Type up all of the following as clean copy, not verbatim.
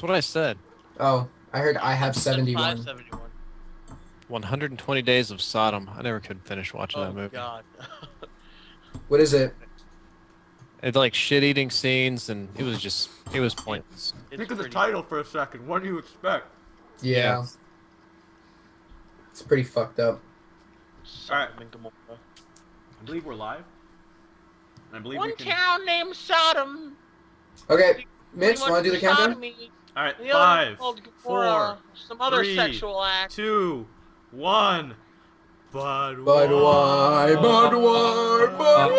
what I said. Oh, I heard I have That's 71. 571. 120 Days of Sodom. I never could finish watching that Oh movie. God. What is it? It's like shit-eating scenes, and it was pointless. It's Think of the pretty title for a second. What do you expect? Yeah. It's pretty fucked up. Alright. I believe we're live. And I believe we One can... town named Sodom. Okay, Mitch, want to do the countdown? Sodomy. Alright, The other 5, called 4, Gomorrah. Some other 3, sexual act. 2, 1. But why? But why? But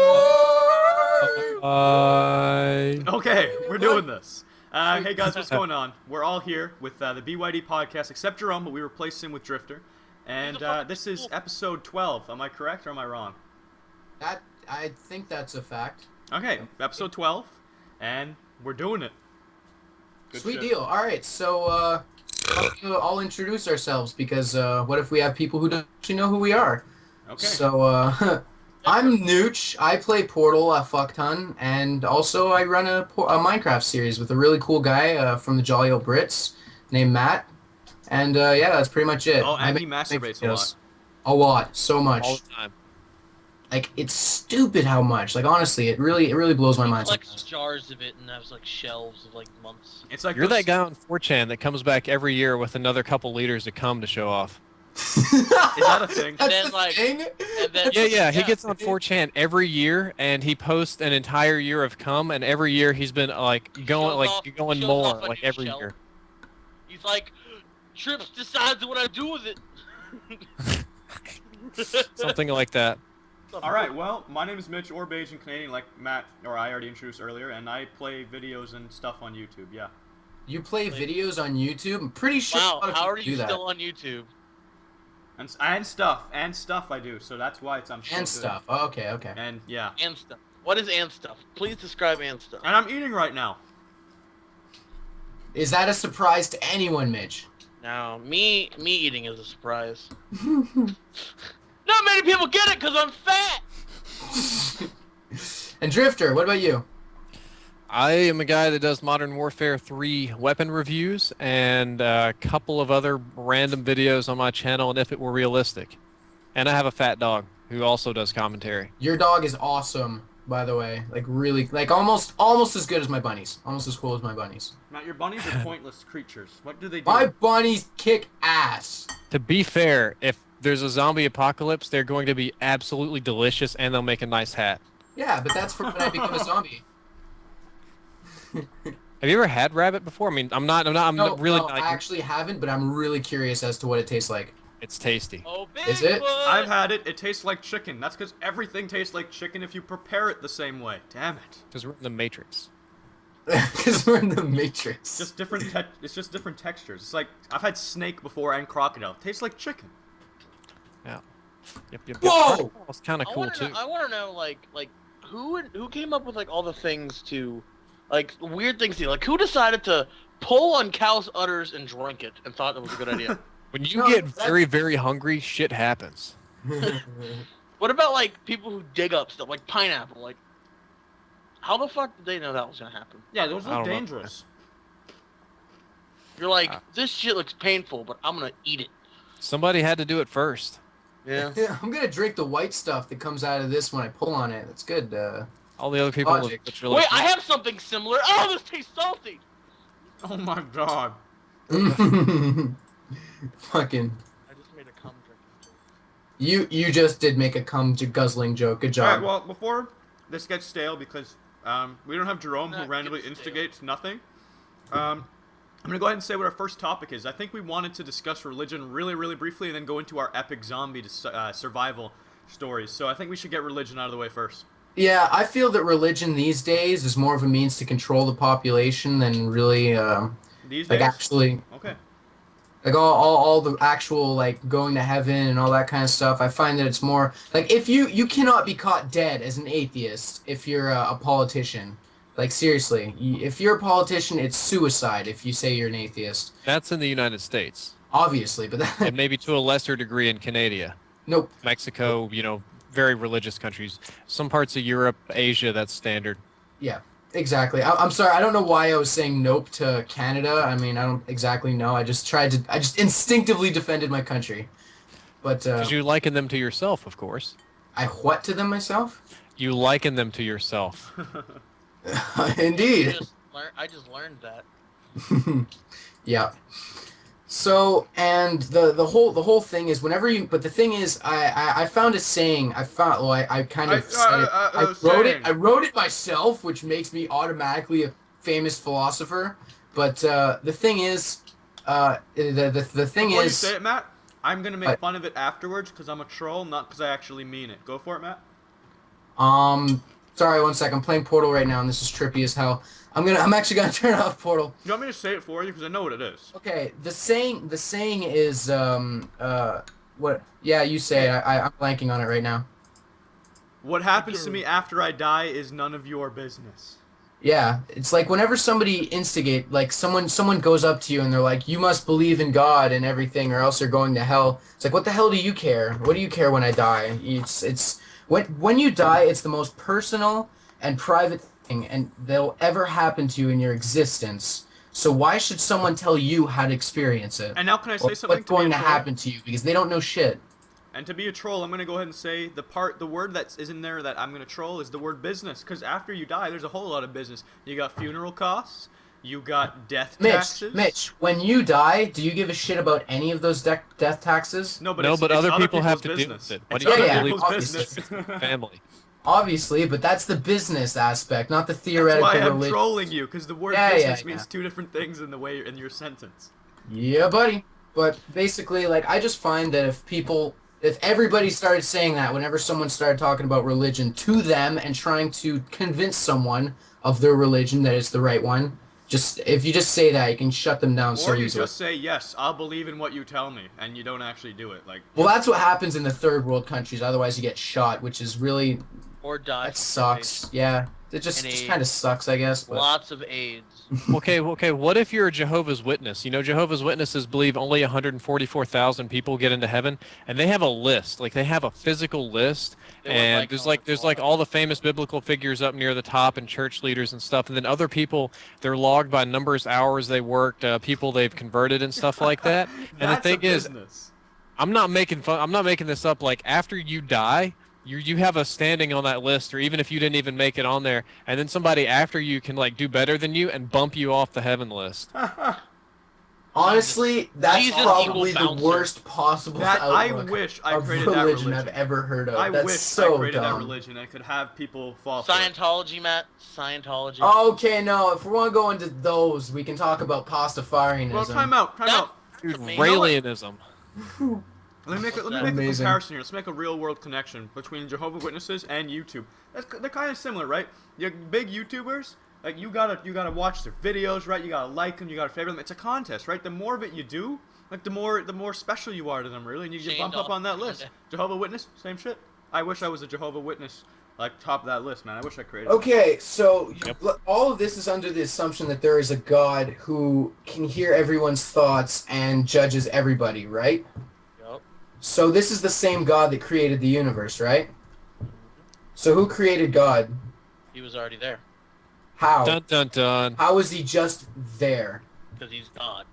why? Okay, we're doing this. Hey guys, what's going on? We're all here with the bYd podcast, except Jerome, but we replaced him with Drifter. And this is episode 12. Am I correct or am I wrong? I think that's a fact. Okay, episode 12, and we're doing it. Good Sweet shit. deal. All right, so I'll introduce ourselves because what if we have people who don't actually know who we are? Okay. So I'm Nooch. I play Portal a fuck ton, and also I run a Minecraft series with a really cool guy from the Jolly Old Brits named Matt. And yeah, that's pretty much it. Oh, and he make masturbates a videos. lot. A lot, so much. All the time. Like, it's stupid how much. Like, honestly, it really blows my mind. Collects jars of it and has like shelves of like months. It's like You're those- that guy on 4chan that comes back every year with another couple liters of cum to show off. Is that a thing? That's then, the like- thing? And then, Yeah, he gets on 4chan every year, and he posts an entire year of cum, and every year he's been like going shows more off, like his every shelf. year. He's like, Trips decides what I do with it. Something like that. Alright, well, my name is Mitch, or Bayesian Canadian, like Matt, or I already introduced earlier, and I play videos and stuff on YouTube, yeah. You play videos on YouTube? I'm pretty sure Wow, a lot of how people are you do that. still on YouTube? And stuff I do, so that's why I'm so And good. stuff. Oh, okay. And, yeah. And stuff. What is and stuff? Please describe and stuff. And I'm eating right now. Is that a surprise to anyone, Mitch? Now, me eating is a surprise. Not many people get it because I'm fat. And Drifter, what about you? I am a guy that does Modern Warfare 3 weapon reviews and a couple of other random videos on my channel, and if it were realistic. And I have a fat dog who also does commentary. Your dog is awesome, by the way. Like, really, like, almost as good as my bunnies. Almost as cool as my bunnies. Matt, your bunnies are pointless creatures. What do they do? My bunnies kick ass. To be fair, if there's a zombie apocalypse, they're going to be absolutely delicious, and they'll make a nice hat. Yeah, but that's for when I become a zombie. Have you ever had rabbit before? I mean, I'm No, really no, not. I actually haven't, but I'm really curious as to what it tastes like. It's tasty. Oh, Is it? Bigfoot! I've had it. It tastes like chicken. That's because everything tastes like chicken if you prepare it the same way. Damn it. Because we're in the Matrix. Because we're in the Matrix. Just different. It's just different textures. It's like I've had snake before and crocodile. It tastes like chicken. Yeah. Yep. Whoa! It's kind of cool too. I want to know, like who came up with like all the things to, like weird things to, like who decided to pull on cow's udders and drink it and thought it was a good idea. When you No, get that's- very hungry, shit happens. What about like people who dig up stuff like pineapple? Like, how the fuck did they know that was gonna happen? Yeah, those I look don't know. dangerous. You're like, this shit looks painful, but I'm gonna eat it. Somebody had to do it first. Yeah. Yeah, I'm gonna drink the white stuff that comes out of this when I pull on it. That's good. All the other people. Logic. Wait, I have something similar. Oh, this tastes salty. Oh my god. Fucking. I just made a cum drinking joke. You just did make a cum guzzling joke. Good All right. job. Well, before this gets stale, because we don't have Jerome who Not randomly get stale. instigates nothing. I'm gonna go ahead and say what our first topic is. I think we wanted to discuss religion really briefly, and then go into our epic zombie survival stories. So I think we should get religion out of the way first. Yeah, I feel that religion these days is more of a means to control the population than really, These like days. actually, Okay. like all the actual like going to heaven and all that kind of stuff. I find that it's more like if you cannot be caught dead as an atheist if you're a politician. Like seriously, if you're a politician, it's suicide if you say you're an atheist. That's in the United States, Obviously, but that, and maybe to a lesser degree in Canada, nope. Mexico. Very religious countries. Some parts of Europe, Asia, that's standard. Yeah, exactly. I'm sorry. I don't know why I was saying nope to Canada. I mean, I don't exactly know. I just instinctively defended my country. But Because you liken them to yourself, of course. I what to them myself? You liken them to yourself. Indeed. I just learned that. Yeah. So, and the whole thing is whenever you, but the thing is, I found a saying. I kind of said it. I wrote it myself, which makes me automatically a famous philosopher. But the thing is, the thing Before you is, say it, Matt, I'm gonna make fun of it afterwards because I'm a troll, not because I actually mean it. Go for it, Matt. sorry, one sec. I'm playing Portal right now, and this is trippy as hell. I'm actually gonna turn off Portal. You want me to say it for you because I know what it is. Okay, the saying is what? Yeah, you say it. I'm blanking on it right now. What happens to me after I die is none of your business. Yeah, it's like whenever somebody like someone goes up to you and they're like, you must believe in God and everything, or else you're going to hell. It's like, what the hell do you care? What do you care when I die? It's when you die, it's the most personal and private thing and that'll ever happen to you in your existence. So why should someone tell you how to experience it? And now can I say something? What's going to happen to you because they don't know shit. And to be a troll, I'm gonna go ahead and say the word that is in there that I'm gonna troll is the word business. Because after you die, there's a whole lot of business. You got funeral costs. You got death taxes. Mitch, when you die, do you give a shit about any of those death taxes? No, but No, it's, but it's other people have to deal business. with it. What It's do you other believe? people's Obviously. business. Family. Obviously, but that's the business aspect, not the theoretical That's why I'm religion. trolling you, because the word business means two different things in the way in your sentence. Yeah, buddy. But basically, like, I just find that if everybody started saying that whenever someone started talking about religion to them and trying to convince someone of their religion that it's the right one, if you just say that, you can shut them down so Or you easily. just say, yes, I'll believe in what you tell me, and you don't actually do it. Like, Well, that's what happens in the third world countries. Otherwise, you get shot, which is really Or die. that sucks. Yeah, it just kind of sucks, I guess. But Lots of AIDS. Okay, what if you're a Jehovah's Witness? You know, Jehovah's Witnesses believe only 144,000 people get into heaven, and they have a list. Like, they have a physical list, and there's like all the famous biblical figures up near the top and church leaders and stuff, and then other people, they're logged by numbers, hours they worked, people they've converted and stuff like that. And the thing is, I'm not making this up. Like, after you die, you have a standing on that list, or even if you didn't even make it on there, and then somebody after you can like do better than you and bump you off the heaven list. honestly, that's Jesus probably equal the bouncer. worst possible outlook I wish I of created that religion religion. I've ever heard of. I That's wish so I created dumb. that religion. I could have people fall for it. Scientology, Matt. Scientology. Okay, no, if we want to go into those, we can talk about Pastafarianism. Well, time out. Dude, Amazing. Rallianism. Let me make a Amazing. comparison here. Let's make a real-world connection between Jehovah's Witnesses and YouTube. They're kind of similar, right? You're big YouTubers. Like, you gotta watch their videos, right? You gotta like them. You gotta favorite them. It's a contest, right? The more of it you do, like the more special you are to them, really, and you get bumped up on that list. Jehovah's Witness, same shit. I wish I was a Jehovah's Witness, like top of that list, man. I wish I created. Okay, so all of this is under the assumption that there is a God who can hear everyone's thoughts and judges everybody, right? Yep. So this is the same God that created the universe, right? So who created God? He was already there. How? Dun dun dun. How is he just there? Because he's God.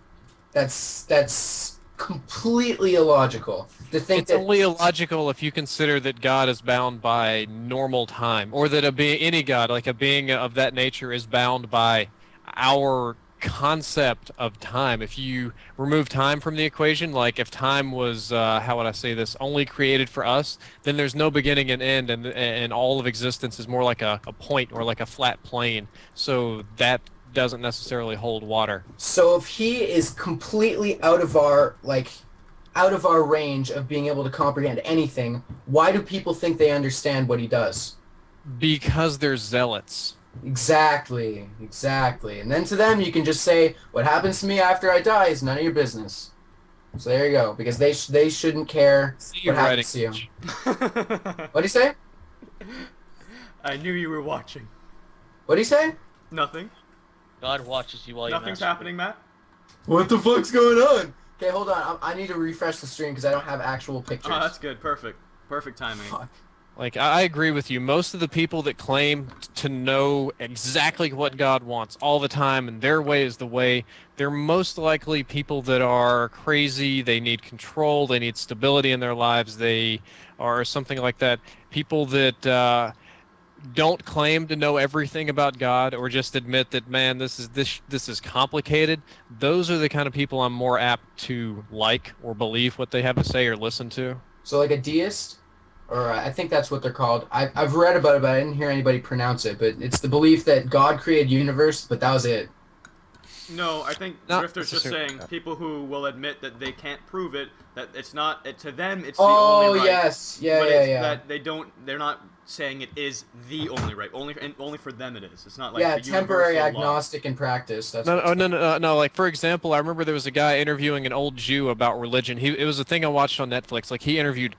That's completely illogical. To think It's that only illogical if you consider that God is bound by normal time, or that any God, like a being of that nature, is bound by our concept of time. If you remove time from the equation, like if time was, how would I say this, only created for us, then there's no beginning and end, and all of existence is more like a point or like a flat plane. So that doesn't necessarily hold water. So if he is completely out of our range of being able to comprehend anything, why do people think they understand what he does? Because they're zealots. Exactly. And then to them, you can just say, what happens to me after I die is none of your business. So there you go, because they shouldn't care what happens to you. What do you say? I knew you were watching. What do you say? Nothing. God watches you while you Nothing's happening, Matt. What the fuck's going on? Okay, hold on. I need to refresh the stream because I don't have actual pictures. Oh, that's good. Perfect timing. Fuck. Like, I agree with you. Most of the people that claim to know exactly what God wants all the time and their way is the way, they're most likely people that are crazy. They need control. They need stability in their lives. They are something like that. People that don't claim to know everything about God or just admit that, man, this is complicated. Those are the kind of people I'm more apt to like or believe what they have to say or listen to. So like a deist, or I think that's what they're called. I've read about it, but I didn't hear anybody pronounce it. But it's the belief that God created universe, but that was it. No, I think Not Drifter's just necessarily. saying people who will admit that they can't prove it, that it's not to them it's the Oh only right. yes, yeah, but yeah, it's yeah. that they're not saying it is the only right. Only for them it is. It's not like Yeah, the temporary universal law. agnostic in practice. That's No, what oh, no. Like, for example, I remember there was a guy interviewing an old Jew about religion. It was a thing I watched on Netflix. Like, he interviewed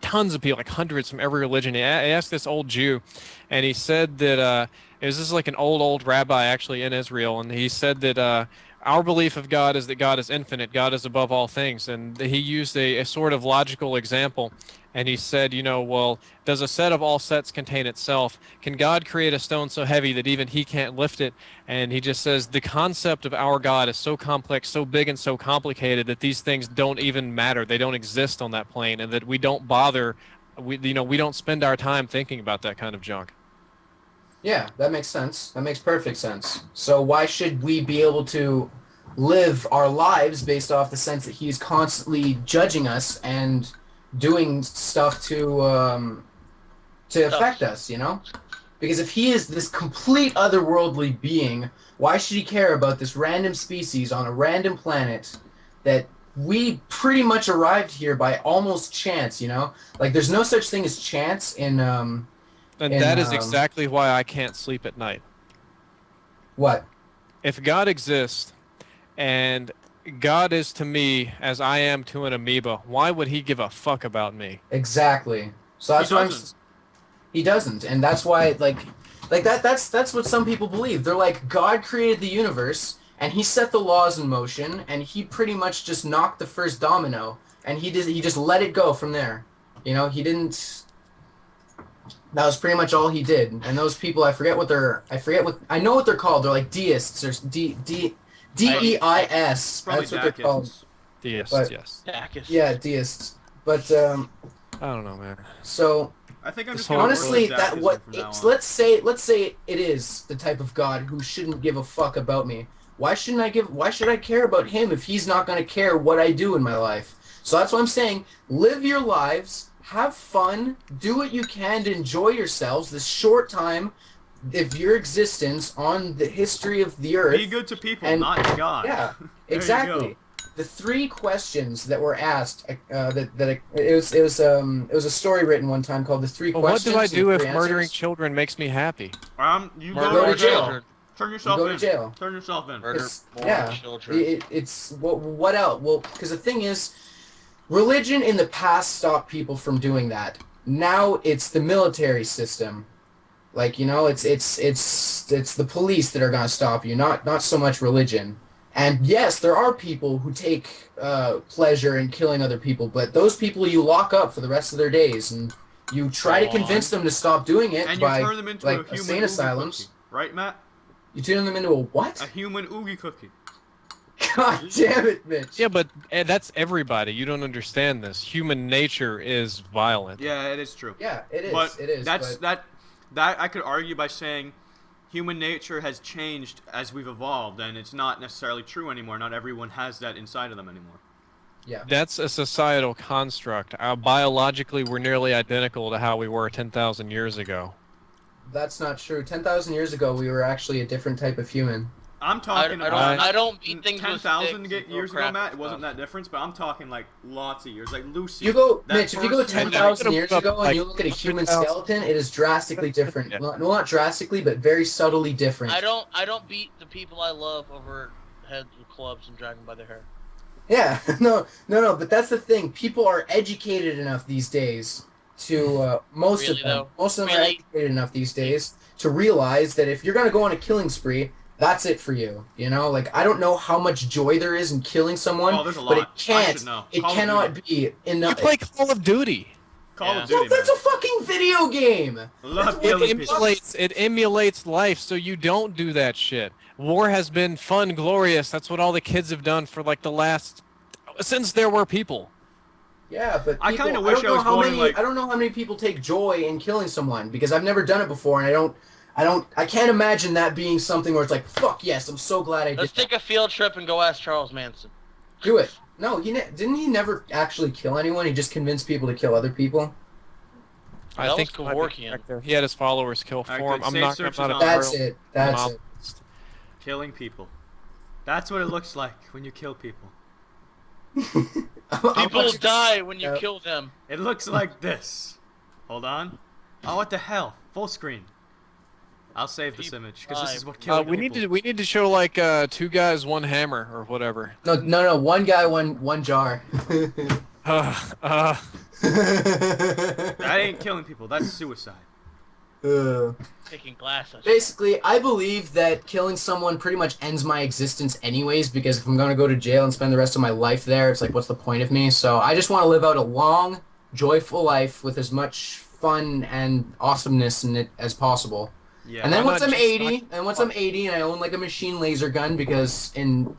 tons of people, like hundreds from every religion. He asked this old Jew, and he said that it was this like an old rabbi actually in Israel, and he said that our belief of God is that God is infinite, God is above all things, and he used a sort of logical example. And he said, well, does a set of all sets contain itself? Can God create a stone so heavy that even he can't lift it? And he just says the concept of our God is so complex, so big and so complicated that these things don't even matter. They don't exist on that plane, and that we don't bother. We don't spend our time thinking about that kind of junk. Yeah, that makes sense. That makes perfect sense. So why should we be able to live our lives based off the sense that he's constantly judging us and doing stuff to affect us, you know? Because if he is this complete otherworldly being, why should he care about this random species on a random planet that we pretty much arrived here by almost chance, you know? Like, there's no such thing as chance in And in, that is exactly why I can't sleep at night. what? If God exists and God is to me as I am to an amoeba, why would he give a fuck about me? Exactly. So that's He why doesn't. he doesn't, and that's why that's what some people believe. They're like, God created the universe and he set the laws in motion and he pretty much just knocked the first domino and he just let it go from there. You know, he didn't. That was pretty much all he did. And those people, I know what they're called. They're like deists or deis. Probably That's what they're called. Daikists. Deist, But- yes. Dacus. Yeah, deists. But I don't know, man. so I think I'm This just whole- gonna honestly, roll that Daikiism what from now it's, on. let's say it is the type of God who shouldn't give a fuck about me. Why should I care about him if he's not going to care what I do in my life? So that's what I'm saying. Live your lives, have fun, do what you can to enjoy yourselves this short time of your existence on the history of the earth. Be good to people, and- not to God. Yeah, There you exactly. go. The three questions that were asked, it was a story written one time called "The Three Well, what Questions." do I and do the if Three murdering Answers. children makes me happy? You Murder Go more to jail. children. Turn yourself go to in. jail. Turn yourself in. Murder It's- more yeah, children. It's what else? Well, because the thing is, religion in the past stopped people from doing that. Now it's the military system. Like, you know, it's the police that are gonna stop you, not so much religion. And yes, there are people who take pleasure in killing other people, but those people you lock up for the rest of their days, and you try to Go on. convince them to stop doing it And you by turn them into like a human insane oogie asylums. cookie. Right, Matt? You turn them into a what? A human oogie cookie. God damn it, Mitch. Yeah, but that's everybody. You don't understand this. Human nature is violent. Yeah, it is true. Yeah, it is. But it is. that's but that I could argue by saying human nature has changed as we've evolved, and it's not necessarily true anymore. Not everyone has that inside of them anymore. yeah. That's a societal construct. Biologically, we're nearly identical to how we were 10,000 years ago. That's not true. 10,000 years ago, we were actually a different type of human. I'm talking I about don't beat things with 10,000 sticks and years throw ago, crap Matt. at It wasn't stuff. that different, but I'm talking like lots of years, like Lucy. You go, that Mitch, if you go first human 10,000 that- years ago and like you look at a human 100,000 skeleton, it is drastically different. Yeah. Well, not drastically, but very subtly different. I don't beat the people I love over heads with clubs and drag them by their hair. Yeah, no, but that's the thing. People are educated enough these days to, most Really, of them, though? most of them are Really? educated enough these days to realize that if you're going to go on a killing spree, that's it for you. You know, like, I don't know how much joy there is in killing someone, Oh, there's a but it lot. I can't, should know. it Call of cannot Duty. be You enough. play Call of Duty. Call of Yeah. Yo, Duty, that's man. a fucking video game. Love That's killing what- people. It emulates life, so you don't do that shit. War has been fun, glorious. That's what all the kids have done for like the last since there were people. Yeah, but I people, kinda wish don't I know was how born in, many. like- I don't know how many people take joy in killing someone because I've never done it before, and I can't imagine that being something where it's like, fuck yes, I'm so glad I did. Let's take a field trip and go ask Charles Manson. Do it. No, didn't he never actually kill anyone? He just convinced people to kill other people. I That think was you might be Kevorkian. correct there. He had his followers kill for Alright, him. good. I'm Safe not. search I'm is not a on. That's it. That's it. monopolist. Killing people. That's what it looks like when you kill people. People die when you kill them. It looks like this. Hold on. Oh, what the hell? Full screen. I'll save this image because this is what killing we people. need to show like 2 guys, 1 hammer or whatever. No. One guy, one jar. That ain't killing people. That's suicide. Taking glass. Basically, I believe that killing someone pretty much ends my existence anyways, because if I'm going to go to jail and spend the rest of my life there, it's like, what's the point of me? So I just want to live out a long, joyful life with as much fun and awesomeness in it as possible. Yeah. And then Why once not I'm just 80, and I own like a machine laser gun, because in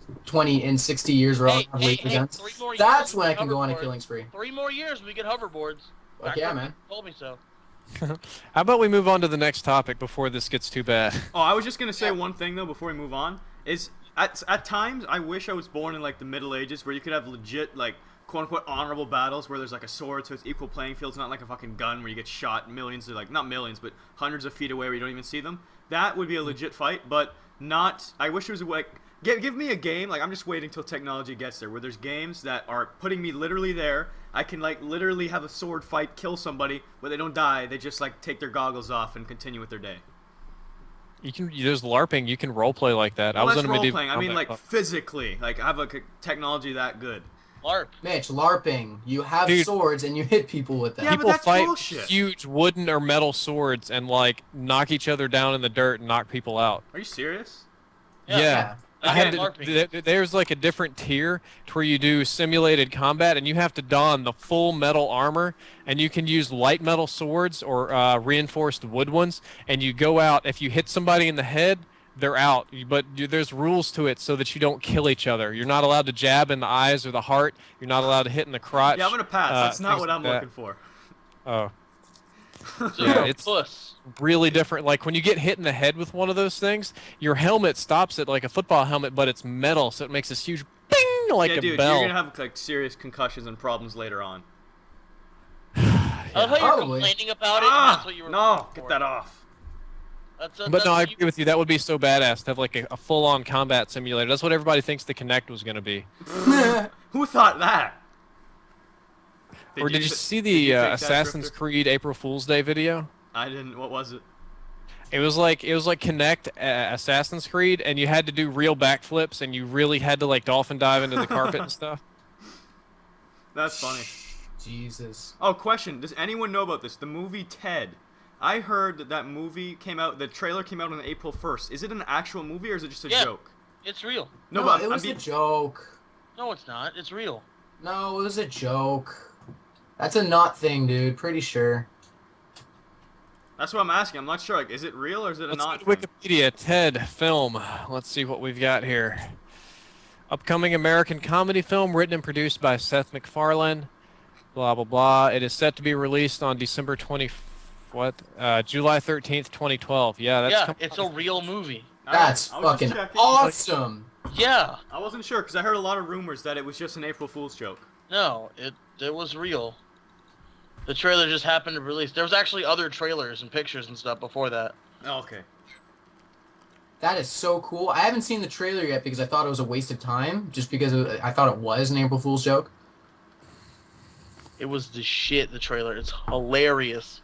60 years we're all gonna have laser guns. 3 more years, That's we when I get can go on a hoverboards. killing spree. 3 more years, we get hoverboards. Fuck Back yeah, when man. you told me so. How about we move on to the next topic before this gets too bad? Oh, I was just gonna say one thing though before we move on. Is at times I wish I was born in like the Middle Ages where you could have legit like quote unquote honorable battles where there's like a sword, so it's equal playing field. It's not like a fucking gun where you get shot millions, or like not millions, but hundreds of feet away where you don't even see them. That would be a legit fight, but not. I wish it was like give me a game. Like I'm just waiting till technology gets there, where there's games that are putting me literally there. I can like literally have a sword fight, kill somebody, but they don't die. They just like take their goggles off and continue with their day. There's LARPing. You can roleplay like that. Well, I was that's in a medieval role-playing. I mean, combat like club. physically, like have a technology that good. LARP. Mitch, LARPing. You have Dude. swords and you hit people with them. Yeah, but People that's fight bullshit. huge wooden or metal swords and like knock each other down in the dirt and knock people out. Are you serious? Yeah. I had to, LARPing. there's like a different tier to where you do simulated combat and you have to don the full metal armor and you can use light metal swords or reinforced wood ones, and you go out. If you hit somebody in the head, they're out. But there's rules to it so that you don't kill each other. You're not allowed to jab in the eyes or the heart. You're not allowed to hit in the crotch. Yeah, I'm gonna pass. That's not things what like I'm that. looking for. Oh. So Yeah, you're a it's- puss. Really different. Like when you get hit in the head with one of those things, your helmet stops it like a football helmet, but it's metal, so it makes this huge bing like Yeah, a dude, bell. you're gonna have like serious concussions and problems later on. I love how you're Probably. complaining about it, and that's what you were no, going get for. that off. But no, I agree with you. That would be so badass to have like a full-on combat simulator. That's what everybody thinks the Kinect was going to be. Who thought that? Or did you see did the you take that, Assassin's Drifter? Creed April Fool's Day video? I didn't. What was it? It was like Kinect Assassin's Creed, and you had to do real backflips, and you really had to like dolphin dive into the carpet and stuff. That's funny. Jesus. Oh, question. Does anyone know about this? The movie Ted. I heard that movie came out, the trailer came out on April 1st. Is it an actual movie or is it just a Yeah. joke? It's real. No, but it was I mean, a joke. No, it's not. It's real. No, it was a joke. That's a not thing, dude. Pretty sure. that's what I'm asking. I'm not sure. Like, is it real or is it a Let's not go to thing? Wikipedia. Ted film. Let's see what we've got here. Upcoming American comedy film written and produced by Seth MacFarlane. Blah blah blah. It is set to be released on December July 13th, 2012. Yeah, that's Yeah, it's a real movie. That's I was just fucking checking. awesome. Yeah. I wasn't sure because I heard a lot of rumors that it was just an April Fool's joke. No, it was real. The trailer just happened to release. There was actually other trailers and pictures and stuff before that. Oh, okay. That is so cool. I haven't seen the trailer yet because I thought it was a waste of time, just because I thought it was an April Fool's joke. It was the shit, the trailer. It's hilarious.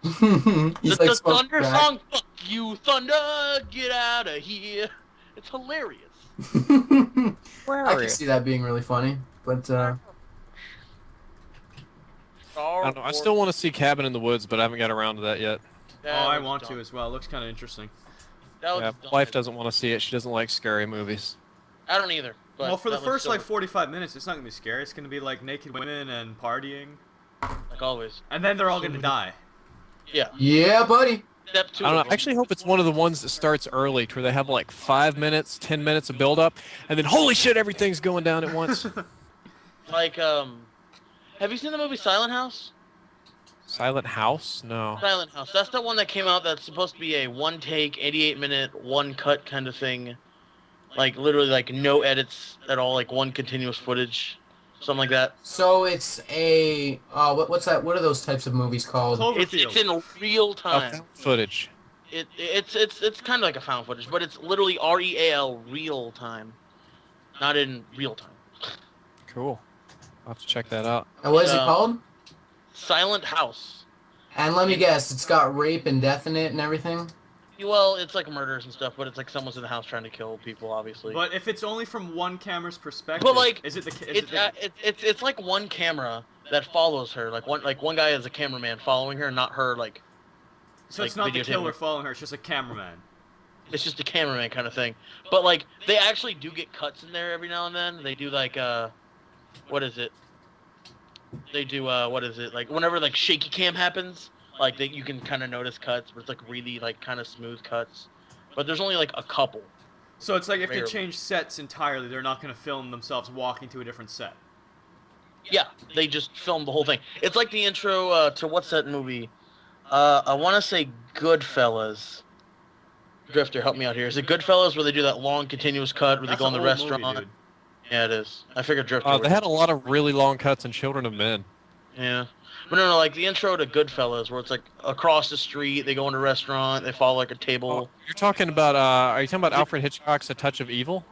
He's The like supposed to Thunder crack. song, fuck you, Thunder, get out of here. It's hilarious. Where I are can you? see that being really funny, but I don't know. I still want to see Cabin in the Woods, but I haven't got around to that yet. Oh, I want to as well. It looks kind of interesting. Yeah, wife doesn't want to see it. She doesn't like scary movies. I don't either. But Well, for the that looks first so- like 45 minutes, it's not gonna be scary. It's gonna be like naked women and partying. like always. And then they're all gonna die. Yeah. Yeah, buddy. Step 2 I don't of know. I them. actually hope it's one of the ones that starts early, to where they have like 5 minutes, 10 minutes of build up, and then holy shit, everything's going down at once. Like, have you seen the movie Silent House? Silent House? No. Silent House. That's the one that came out that's supposed to be a one take, 88-minute, one cut kind of thing. Like, literally, like, no edits at all, like, one continuous footage. Something like that. So it's a what's that? What are those types of movies called? It's in real Oh, time. found footage. It's kind of like a found footage, but it's literally REAL, real time. Not in real time. Cool. I'll have to check that out. And what is it called? Silent House. And let me guess, it's got rape and death in it and everything. Well, it's like murders and stuff, but it's like someone's in the house trying to kill people, obviously. But if it's only from one camera's perspective, But like, is it the? it's like one camera that follows her. Like one guy is a cameraman following her, not her. Like, so it's like not the videotaping killer her. following her; it's just a cameraman. It's just a cameraman kind of thing. But like, they actually do get cuts in there every now and then. They do like what is it? They do what is it? Like whenever like shaky cam happens. Like, you can kind of notice cuts, but it's, like, really, like, kind of smooth cuts. But there's only, like, a couple. So it's like if Rarely. they change sets entirely, they're not going to film themselves walking to a different set. Yeah, they just film the whole thing. It's like the intro to what's that movie? I want to say Goodfellas. Drifter, help me out here. Is it Goodfellas where they do that long continuous cut where That's they go in the an old restaurant? movie, dude. Yeah, it is. I figured Drifter. They had a lot of really long cuts in Children of Men. Yeah. But no, like the intro to Goodfellas, where it's like across the street, they go in a restaurant, they follow like a table. Oh, you're talking about, are you talking about Alfred Hitchcock's A Touch of Evil?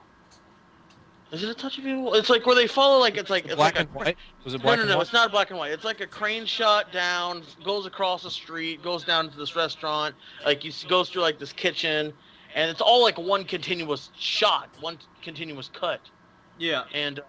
Is it A Touch of Evil? It's like where they follow like it's like Black like and white? Was it black no, and white? it's not black and white. It's like a crane shot down, goes across the street, goes down to this restaurant, like goes through like this kitchen, and it's all like one continuous shot, one continuous cut. Yeah. And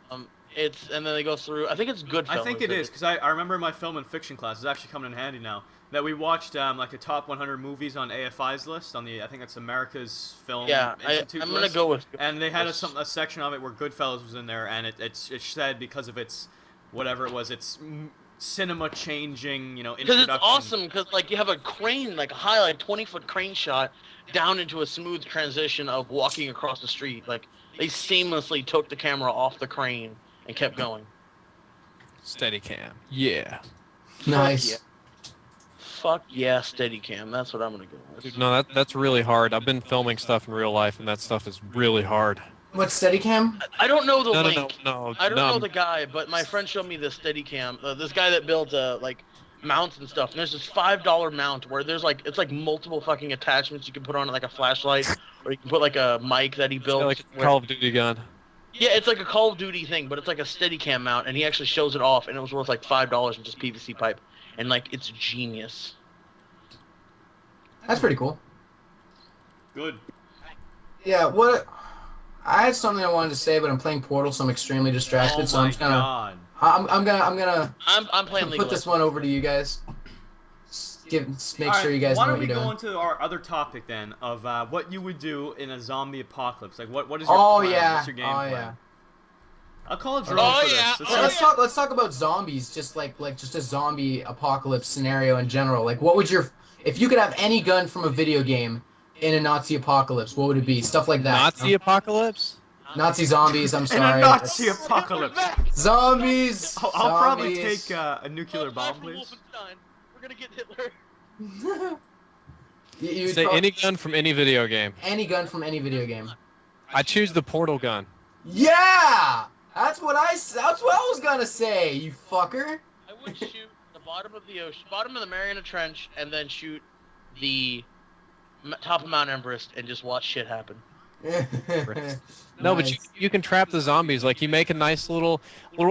and then they go through. I think it's Goodfellas. I think it is, because I remember my film and fiction class, it's actually coming in handy now, that we watched like a top 100 movies on AFI's list, on the, I think that's America's Film Institute I'm going to list. go with And they had a section of it where Goodfellas was in there, and it said because of its, whatever it was, its cinema-changing, introduction. Because it's awesome, because like you have a crane, like a high, like 20-foot crane shot down into a smooth transition of walking across the street. Like they seamlessly took the camera off the crane and kept going. Steadicam. Yeah. Nice. Fuck yeah, Steadicam. That's what I'm gonna go with. Dude, no, that's really hard. I've been filming stuff in real life, and that stuff is really hard. What's Steadicam? I don't know the No, link. no. I don't know the guy, but my friend showed me this Steadicam. This guy that builds like mounts and stuff. And there's this $5 mount where there's like it's like multiple fucking attachments you can put on it, like a flashlight, or you can put like a mic that he built. Like a Call of Duty gun. Yeah, it's like a Call of Duty thing, but it's like a Steadicam mount, and he actually shows it off, and it was worth like $5 in just PVC pipe, and like it's genius. That's pretty cool. Good. Yeah, what? I had something I wanted to say, but I'm playing Portal, so I'm extremely distracted. Oh so I'm my just gonna. god. I'm gonna I'm playing put League this of one over to you guys. Make Alright, sure you guys why know don't what we you're go doing. into our other topic then of what you would do in a zombie apocalypse? Like what is your Oh plan? yeah. What's your game Oh plan? yeah. I'll call it drone Oh, for this. yeah. Let's Oh, Let's talk about zombies, just like just a zombie apocalypse scenario in general. Like, what would if you could have any gun from a video game in a Nazi apocalypse, what would it be? Stuff like that. Nazi apocalypse? Nazi zombies. I'm in sorry. a Nazi apocalypse. Zombies. I'll probably Zombies. take a nuclear bomb, please. Wolfenstein. We're gonna get Hitler. You Say any gun from any video game. any gun from any video game. I choose the Portal gun. Yeah, that's what I was gonna say. You fucker. I would shoot the bottom of the ocean, bottom of the Mariana Trench, and then shoot the top of Mount Everest and just watch shit happen. No, but you can trap the zombies. Like, you make a nice little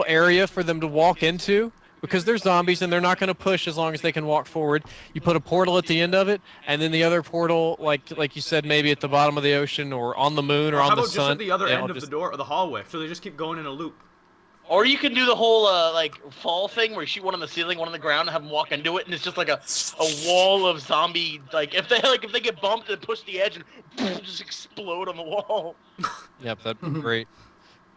area for them to walk into, because they're zombies and they're not going to push as long as they can walk forward. You put a portal at the end of it, and then the other portal, like you said, maybe at the bottom of the ocean or on the moon or How on the about sun. just at the other Yeah, end I'll of just- the door or the hallway, so they just keep going in a loop? Or you can do the whole like fall thing where you shoot one on the ceiling, one on the ground, and have them walk into it, and it's just like a wall of zombie. Like if they get bumped and push the edge and just explode on the wall. Yep, that'd be great.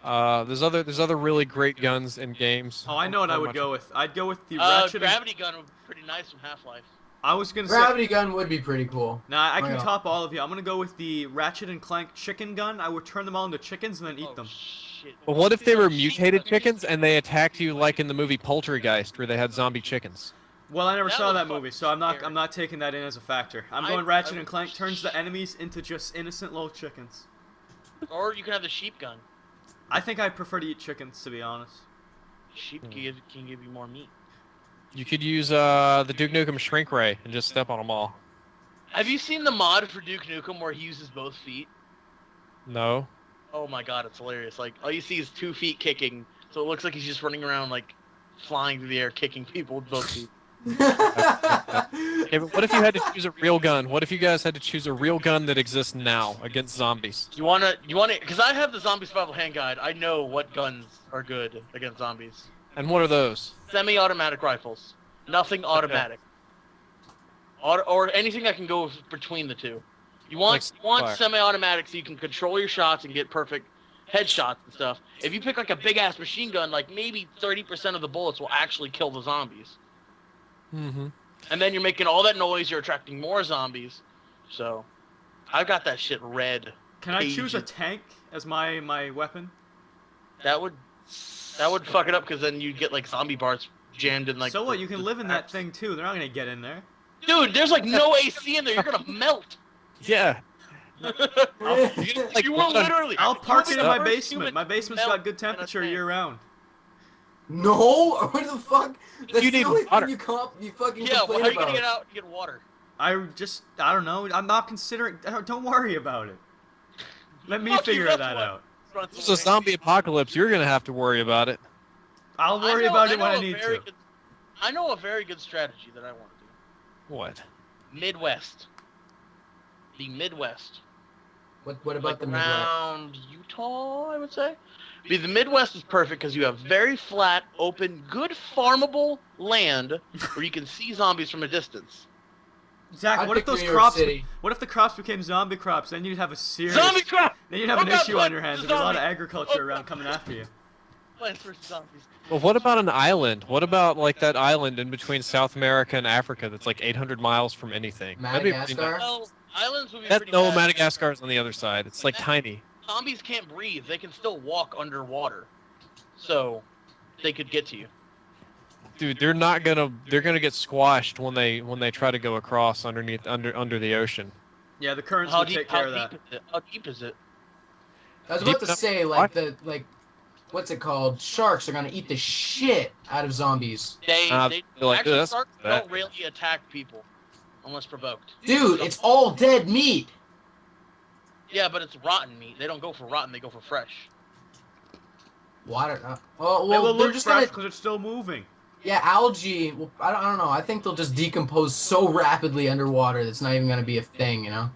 There's other really great guns in games. Oh, I know what I would much- go with. I'd go with the ratchet. Gravity gun would be pretty nice from Half-Life. I was gonna say. Gravity gun would be pretty cool. Nah, I Oh, can yeah. top all of you. I'm gonna go with the Ratchet and Clank chicken gun. I would turn them all into chickens and then eat them. Shit. But what if they were mutated chickens and they attacked you like in the movie Poltergeist, where they had zombie chickens? Well, I never That saw was that movie, so I'm scary. not taking that in as a factor. I'm I- going Ratchet I- and Clank turns the enemies into just innocent little chickens. Or you can have the sheep gun. I think I prefer to eat chickens, to be honest. Sheep can give you more meat. You could use the Duke Nukem Shrink Ray and just step on them all. Have you seen the mod for Duke Nukem where he uses both feet? No. Oh my god, it's hilarious. Like, all you see is 2 feet kicking, so it looks like he's just running around, like, flying through the air, kicking people with both feet. Okay, but what if you had to choose a real gun? What if you guys had to choose a real gun that exists now against zombies? You wanna, because I have the Zombie Survival Hand Guide, I know what guns are good against zombies. And what are those? Semi-automatic rifles. Nothing automatic. Or anything that can go between the two. You want Fire. semi-automatic so you can control your shots and get perfect headshots and stuff. If you pick like a big-ass machine gun, like maybe 30% of the bullets will actually kill the zombies. Mm-hmm. And then you're making all that noise, you're attracting more zombies. So, I've got that shit red. Can I choose a Pages. tank as my weapon? That would fuck it up because then you'd get like zombie bars jammed in like. So what? You can live in that thing too. They're not gonna get in there. Dude, there's like no AC in there. You're gonna melt. Yeah. Like, You will what a- literally. I'll park it in You'll my be the first basement. human My to basement's melt got good in a temperature tank. year round. No, what the fuck? That's You the need only water. thing you fucking Yeah, well, complain how are you gonna about. get out and get water? I don't know. I'm not considering. Don't worry about it. Let me Fuck you, figure that's that what- out. runs It's a away. zombie apocalypse. You're gonna have to worry about it. I'll worry about it when I need to. I know a very good strategy that I want to do. What? Midwest. The Midwest. What about Like the Midwest? around Utah, I would say. The Midwest is perfect because you have very flat, open, good farmable land where you can see zombies from a distance. Zach, I'd what if pick those New York crops? City. What if the crops became zombie crops? Then you'd have a serious. Zombie crap! Then you'd have an Oh, God, issue on plant your hands. the There'd be a lot of zombie. agriculture Oh, around God. coming after you. Plants versus zombies. Well, what about an island? What about like that island in between South America and Africa that's like 800 miles from anything? That'd be pretty Madagascar? nice. Well, islands would be That, pretty no, bad. Madagascar's on the other side. It's like tiny. Zombies can't breathe. They can still walk underwater. So, they could get to you. Dude, they're gonna get squashed when they try to go across under the ocean. Yeah, the currents How would deep, take care of how that. deep is it? How deep is it? I was Deep about to enough- say, like, what's it called? Sharks are gonna eat the shit out of zombies. They they're like, actually "That's sharks that." don't really attack people unless provoked. Dude, it's all dead meat. Yeah, but it's rotten meat. They don't go for rotten. They go for fresh. Water. Oh, They well, will they're look just fresh gonna. because it's still moving. Yeah, algae. Well, I don't know. I think they'll just decompose so rapidly underwater that's not even gonna be a thing, you know?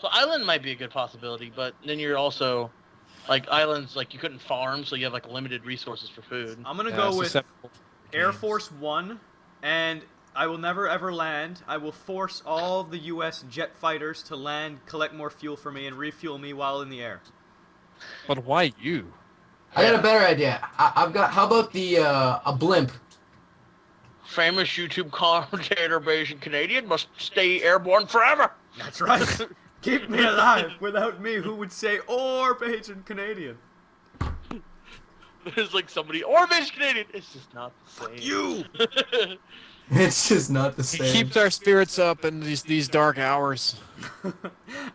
So island might be a good possibility, but then you're also like islands like you couldn't farm, so you have like limited resources for food. I'm gonna Yeah, go it's with susceptible to Air games. Force One, and I will never ever land. I will force all the U.S. jet fighters to land, collect more fuel for me, and refuel me while in the air. But why you? I got a better idea. I've got. How about the a blimp? Famous YouTube commentator Asian Canadian must stay airborne forever. That's right. Keep me alive. Without me, who would say or Bajan Canadian? There's like somebody or Asian Canadian. It's just not the same. You. It's just not the He same. keeps our spirits up in these dark hours.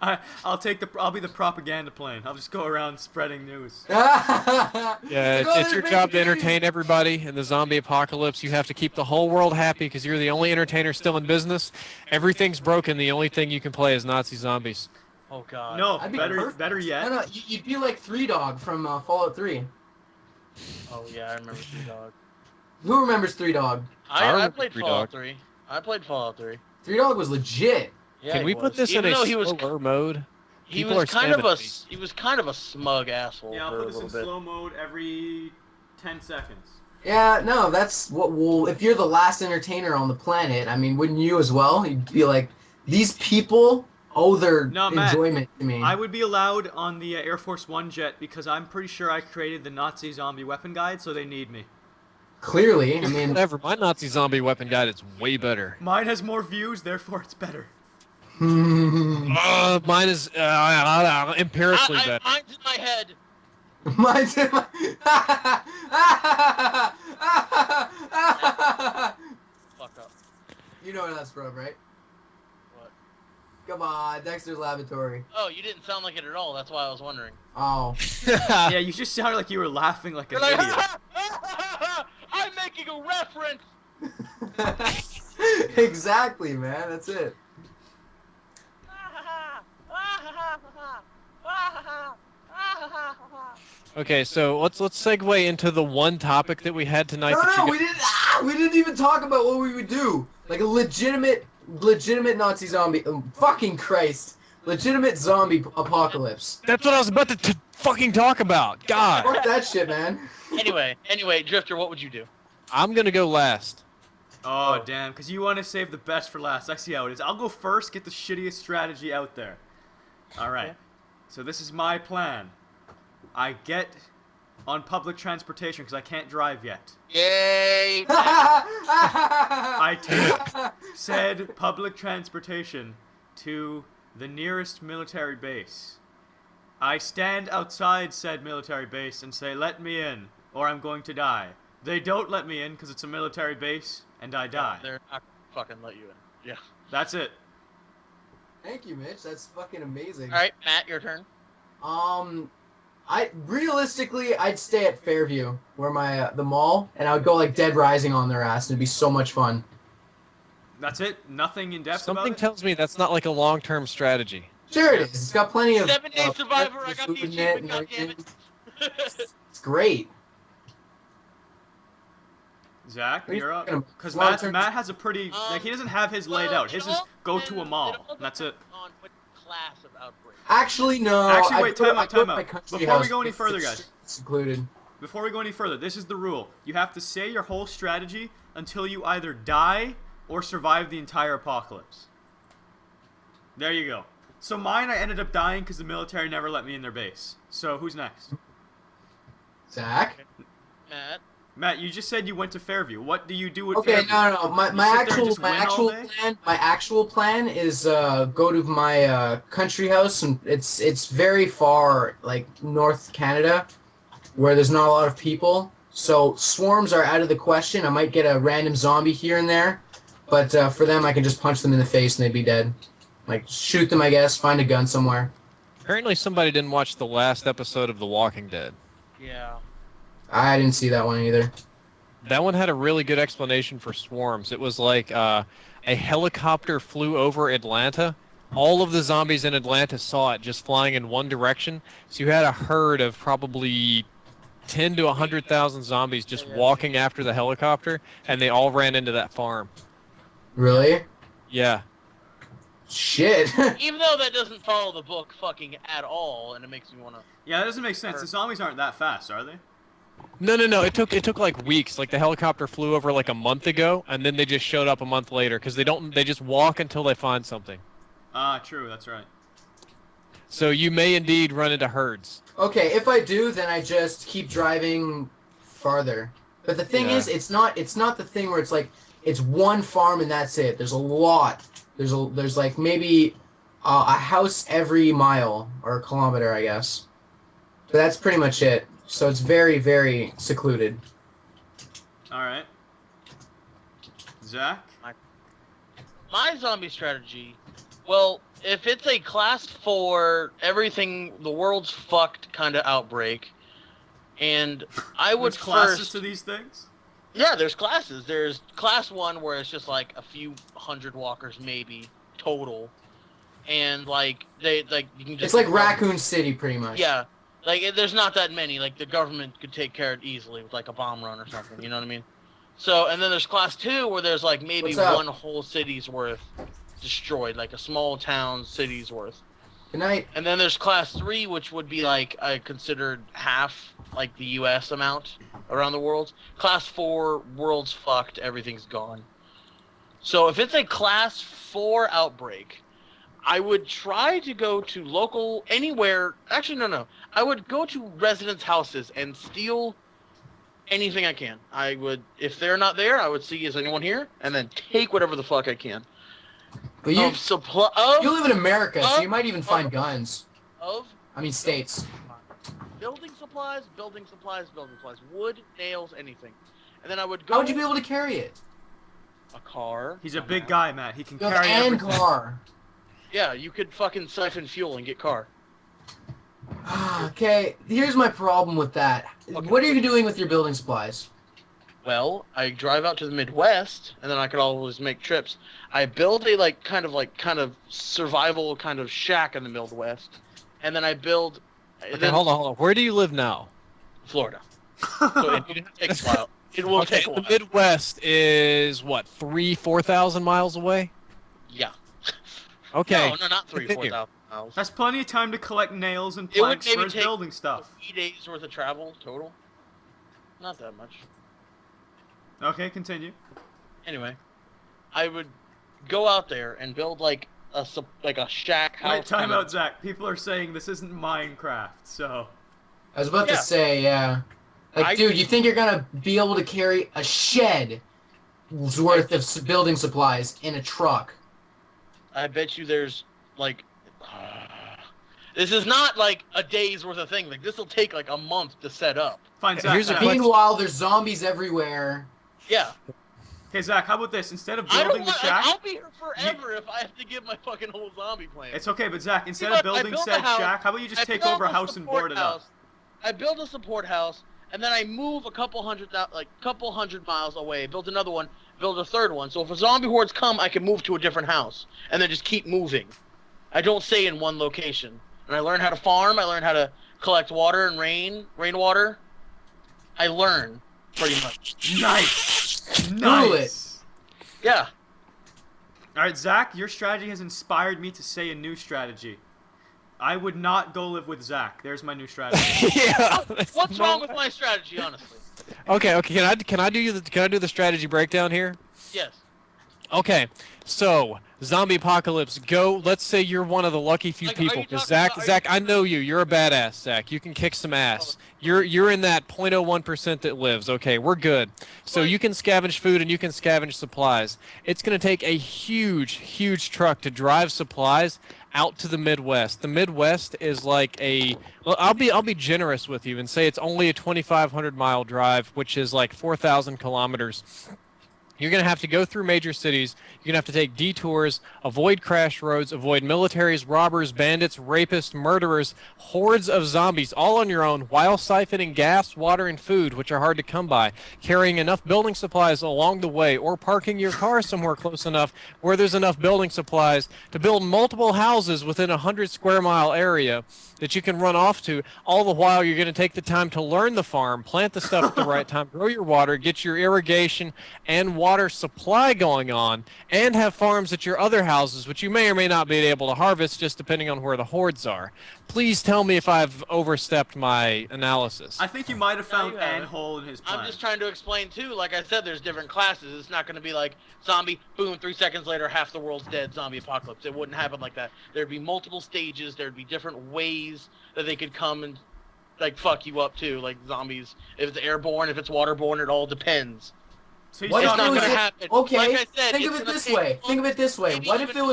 I'll be the propaganda plane. I'll just go around spreading news. Yeah, it's your job to entertain everybody in the zombie apocalypse. You have to keep the whole world happy because you're the only entertainer still in business. Everything's broken. The only thing you can play is Nazi zombies. Oh god. No, That'd be better perfect. yet. No, you'd be like Three Dog from Fallout 3. Oh yeah, I remember Three Dog. Who remembers Three Dog? I remember played Three Fallout Dog. 3. I played Fallout 3. Three Dog was legit. Yeah, Can he we was. put this Even in a though he was slower mode? he People was are kind of a spamming me. he was kind of a smug asshole Yeah, I'll for a put this little in bit. slow mode every 10 seconds. Yeah, no, that's what will. If you're the last entertainer on the planet, I mean, wouldn't you as well? You'd be like, these people owe their No, Matt, enjoyment to me. I would be allowed on the Air Force One jet because I'm pretty sure I created the Nazi zombie weapon guide, so they need me. Clearly, I mean, Whatever. My Nazi zombie weapon guide is way better. Mine has more views, therefore it's better. Mine is empirically better. Mine's in my head. mine's in my... Fuck up. You know what that's from, right? What? Come on, Dexter's Laboratory. Oh, you didn't sound like it at all. That's why I was wondering. Oh. Yeah, you just sounded like you were laughing like an You're like, idiot. I'm making a reference. Exactly, man. That's it. Okay, so let's segue into the one topic that we had tonight. No, we didn't. We didn't even talk about what we would do. Like a legitimate Nazi zombie. Fucking Christ, legitimate zombie apocalypse. That's what I was about to fucking talk about. God. Fuck that shit, man. Anyway, Drifter, what would you do? I'm gonna go last. Oh, damn, because you want to save the best for last. I see how it is. I'll go first, get the shittiest strategy out there. Alright, Okay. So this is my plan. I get on public transportation because I can't drive yet. Yay! I take said public transportation to the nearest military base. I stand outside said military base and say, "Let me in, or I'm going to die." They don't let me in because it's a military base, and I die. They're not fucking let you in. Yeah. That's it. Thank you, Mitch. That's fucking amazing. All right, Matt, your turn. I realistically, I'd stay at Fairview, where my the mall, and I would go like Dead Rising on their ass, and it'd be so much fun. That's it? Nothing in depth Something about it? tells me that's not like a long-term strategy. Sure it is. It's got plenty of 7-Day Survivor. I got the food in it achievement. and Goddammit. everything. It's great. Zach, What are you you're up. talking about? Because Well, Matt has a pretty... like, he doesn't have his laid out. His is go to a mall. And that's it. On what class of outbreak? Actually, no. Actually, I wait, go- time I out, go to time my out. country Before we house. go any It's further, guys. secluded. Before we go any further, this is the rule. You have to say your whole strategy until you either die or survive the entire apocalypse. There you go. So mine, I ended up dying because the military never let me in their base. So who's next? Zach. Matt. Matt, you just said you went to Fairview. What do you do at Okay, Fairview? no. My sit there and just win all day? actual plan is go to my country house, and it's very far, like North Canada, where there's not a lot of people. So swarms are out of the question. I might get a random zombie here and there, but for them, I can just punch them in the face and they'd be dead. Like shoot them, I guess. Find a gun somewhere. Apparently somebody didn't watch the last episode of The Walking Dead. Yeah. I didn't see that one either. That one had a really good explanation for swarms. It was like a helicopter flew over Atlanta. All of the zombies in Atlanta saw it just flying in one direction. So you had a herd of probably 10 to 100,000 zombies just walking after the helicopter, and they all ran into that farm. Really? Yeah. Shit. Even though that doesn't follow the book fucking at all, and it makes me want to... Yeah, that doesn't make sense. The zombies aren't that fast, are they? No. It took like weeks. Like the helicopter flew over like a month ago, and then they just showed up a month later because they just walk until they find something. Ah, true. That's right. So you may indeed run into herds. Okay, if I do, then I just keep driving farther. But the thing Yeah. is, it's not the thing where it's like it's one farm and that's it. There's a lot. There's like maybe a house every mile or kilometer, I guess. But that's pretty much it. So it's very, very secluded. All right. Zach? My zombie strategy, well, if it's a class 4, everything, the world's fucked kind of outbreak, and I would There's classes first... to these things? Yeah, there's classes. There's class 1 where it's just like a few hundred walkers maybe total, and like you can just... It's like Raccoon City, pretty much. Yeah, like there's not that many. Like the government could take care of it easily with like a bomb run or something. You know what I mean? So, and then there's class 2 where there's like maybe What's up? one whole city's worth destroyed, like a small town city's worth. Good night. And then there's class 3, which would be like considered half like the U.S. amount around the world. Class 4, world's fucked, everything's gone. So if it's a class 4 outbreak, I would try to go to anywhere. Actually, no. I would go to residents' houses and steal anything I can. I would, if they're not there, I would see, is anyone here? And then take whatever the fuck I can. But you you live in America, so you might even find guns. States. Building supplies, wood, nails, anything. And then I would go... How would you be able to carry it? A car. He's a big guy, Matt. He can You have carry an everything. car. Yeah, you could fucking siphon fuel and get car. Okay, here's my problem with that. Okay. What are you doing with your building supplies? Well, I drive out to the Midwest, and then I could always make trips. I build a kind of survival kind of shack in the Midwest, and then I build. Okay, hold on. Where do you live now? Florida. So it takes a while. It will take a while. The Midwest is what, 4,000 miles away? Yeah. Okay. No, not 4,000 miles. That's plenty of time to collect nails and planks for his building stuff. 3 days worth of travel total. Not that much. Okay, continue. Anyway, I would go out there and build like a shack house. Wait, time out, Zach. People are saying this isn't Minecraft, so... I was about to say, yeah. Like, dude, you think you're gonna be able to carry a shed worth of building supplies in a truck? I bet you there's, like... this is not, like, a day's worth of thing. Like, this will take, like, a month to set up. Fine, Zach. Here's a question. Meanwhile, there's zombies everywhere. Yeah. Okay, Zach, how about this? Instead of building the shack... I'll be here forever if I have to give my fucking whole zombie plan. It's okay, but Zach, instead of building said shack, how about you just take over a house and board it up? I build a support house, and then I move a couple hundred miles away, build another one, build a third one. So if a zombie hordes come, I can move to a different house, and then just keep moving. I don't stay in one location. And I learn how to farm, I learn how to collect water and rainwater. I learn, pretty much. Nice! Nice! Yeah. Alright, Zach, your strategy has inspired me to say a new strategy. I would not go live with Zach. There's my new strategy. Yeah. What's wrong with my strategy, honestly? Okay. Can I do the strategy breakdown here? Yes. Okay. So, zombie apocalypse. Go. Let's say you're one of the lucky few Like, people. Because Zach, I know you. You're a badass, Zach. You can kick some ass. You're in that 0.01% that lives. Okay, we're good. So you can scavenge food and you can scavenge supplies. It's going to take a huge truck to drive supplies out to the Midwest. The Midwest is like well, I'll be generous with you and say it's only a 2,500 mile drive, which is like 4,000 kilometers. You're going to have to go through major cities. You're going to have to take detours, avoid crash roads, avoid militaries, robbers, bandits, rapists, murderers, hordes of zombies, all on your own, while siphoning gas, water, and food, which are hard to come by, carrying enough building supplies along the way, or parking your car somewhere close enough where there's enough building supplies to build multiple houses within a 100 square mile area that you can run off to. All the while, you're going to take the time to learn the farm, plant the stuff at the right time, grow your water, get your irrigation and water supply going on, and have farms at your other houses, which you may or may not be able to harvest, just depending on where the hordes are. Please tell me if I've overstepped my analysis. I think you might have found an hole in his plan. I'm just trying to explain, too. Like I said, there's different classes. It's not going to be like zombie, boom, 3 seconds later, half the world's dead, zombie apocalypse. It wouldn't happen like that. There'd be multiple stages. There'd be different ways that they could come and, like, fuck you up, too. Like zombies. If it's airborne, if it's waterborne, it all depends. So It's not going to happen. Okay, like I said, think of it this way. Think of it this way. What if it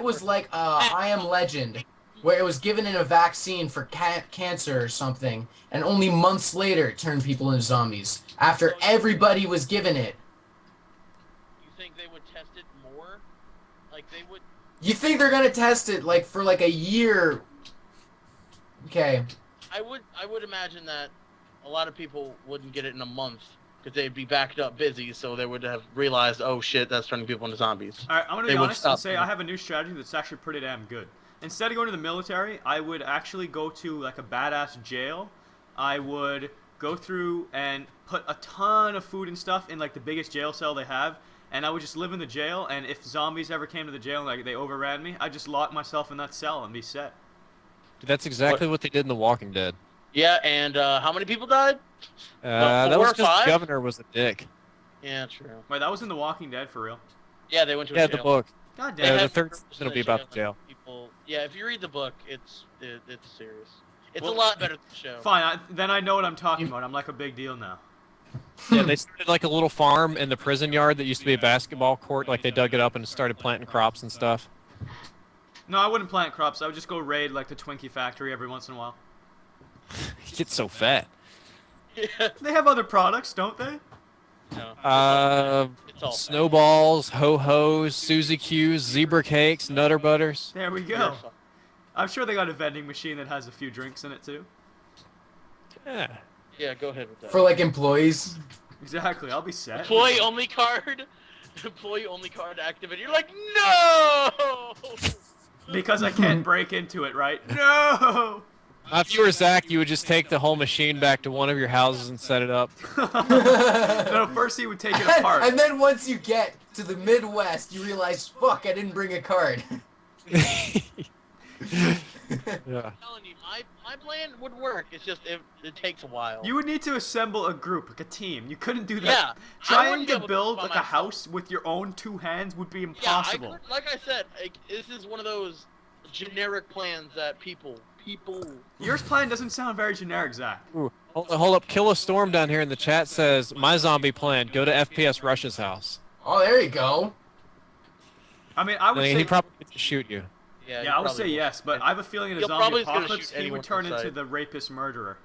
was like I Am Legend, where it was given in a vaccine for cancer or something, and only months later it turned people into zombies after everybody was given it? You think they would test it more? Like they would? You think they're gonna test it like for like a year? Okay. I would imagine that a lot of people wouldn't get it in a month because they'd be backed up busy, so they would have realized, oh shit, that's turning people into zombies. Alright, I'm gonna They be would honest stop and say them. I have a new strategy that's actually pretty damn good. Instead of going to the military, I would actually go to like a badass jail. I would go through and put a ton of food and stuff in like the biggest jail cell they have, and I would just live in the jail, and if zombies ever came to the jail and like they overran me, I'd just lock myself in that cell and be set. That's exactly what they did in The Walking Dead. Yeah, and how many people died? That 4 was or because 5? the governor was a dick. Yeah, true. Wait, that was in The Walking Dead for real? Yeah, they went to a Yeah, jail. the book. God They damn. the have third purpose season will in be the about show, the jail. People, yeah, if you read the book, it's serious. It's Well, a lot better than the show. Fine, then I know what I'm talking about. I'm like a big deal now. Yeah, they started like a little farm in the prison yard that used to be a basketball court. Like they dug it up and started planting crops and stuff. No, I wouldn't plant crops. I would just go raid like the Twinkie factory every once in a while. He gets so fat. Yeah. They have other products, don't they? No, it's all Snowballs, ho-hos, Suzy Q's, zebra cakes, Nutter Butters. There we You're go. fine. I'm sure they got a vending machine that has a few drinks in it too. Yeah. Yeah, go ahead with that. For like employees. Exactly, I'll be set. Employee only card. Employee only card activated. You're like, no. Because I can't break into it, right? No! If you were Zach, you would just take the whole machine back to one of your houses and set it up. No, first he would take it apart. And then once you get to the Midwest, you realize, fuck, I didn't bring a card. Yeah. I'm telling you, my plan would work. It's just it takes a while. You would need to assemble a group, like a team. You couldn't do that. Yeah, I Trying wouldn't be to able to do it build by like a myself. house with your own 2 hands would be Yeah, impossible. like I said, this is one of those generic plans that people. Yours plan doesn't sound very generic, Zach. Ooh, hold up. Kill a Storm down here in the chat says, my zombie plan, go to FPS Rush's house. Oh, there you go. I mean, I would He say probably gets to shoot you. yeah, I would say yes, but I have a feeling in a He'll zombie probably is gonna apocalypse shoot he anyone would turn inside. into the rapist murderer.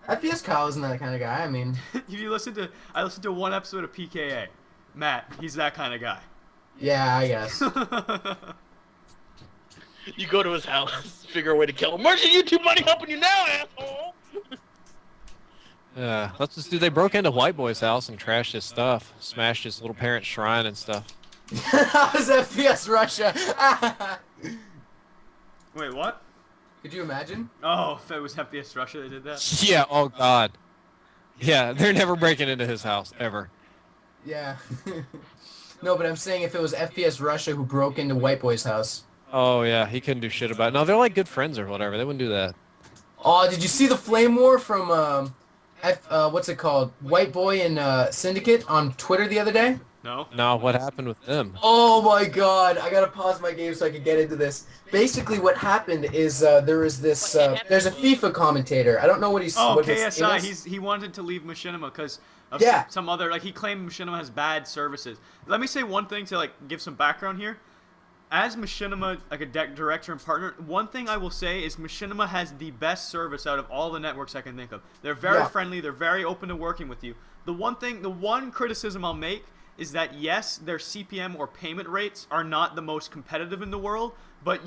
FPS Kyle isn't that kind of guy. I mean, If you I listened to one episode of PKA. Matt, he's that kind of guy. yeah, I guess. You go to his house, figure a way to kill him. Where's your YouTube money helping you now, asshole? Yeah, let's just do. They broke into White Boy's house and trashed his stuff, smashed his little parents' shrine and stuff. How's FPS Russia? Wait, what? Could you imagine? Oh, if it was FPS Russia that did that. Yeah. Oh God. Yeah, they're never breaking into his house ever. Yeah. No, but I'm saying if it was FPS Russia who broke into White Boy's house. Oh yeah, he couldn't do shit about it. No, they're like good friends or whatever. They wouldn't do that. Oh, did you see the flame war from what's it called? White Boy and Syndicate on Twitter the other day? No? No, what happened with them? Oh my god, I gotta pause my game so I can get into this. Basically what happened is there was this, there's a FIFA commentator. I don't know what he's... Oh, what his name KSI, is. he wanted to leave Machinima because of Yeah. some other, like, he claimed Machinima has bad services. Let me say one thing to, like, give some background here. As Machinima, like a director and partner, one thing I will say is Machinima has the best service out of all the networks I can think of. They're very Yeah. friendly, they're very open to working with you. The one criticism I'll make is that yes, their CPM or payment rates are not the most competitive in the world, but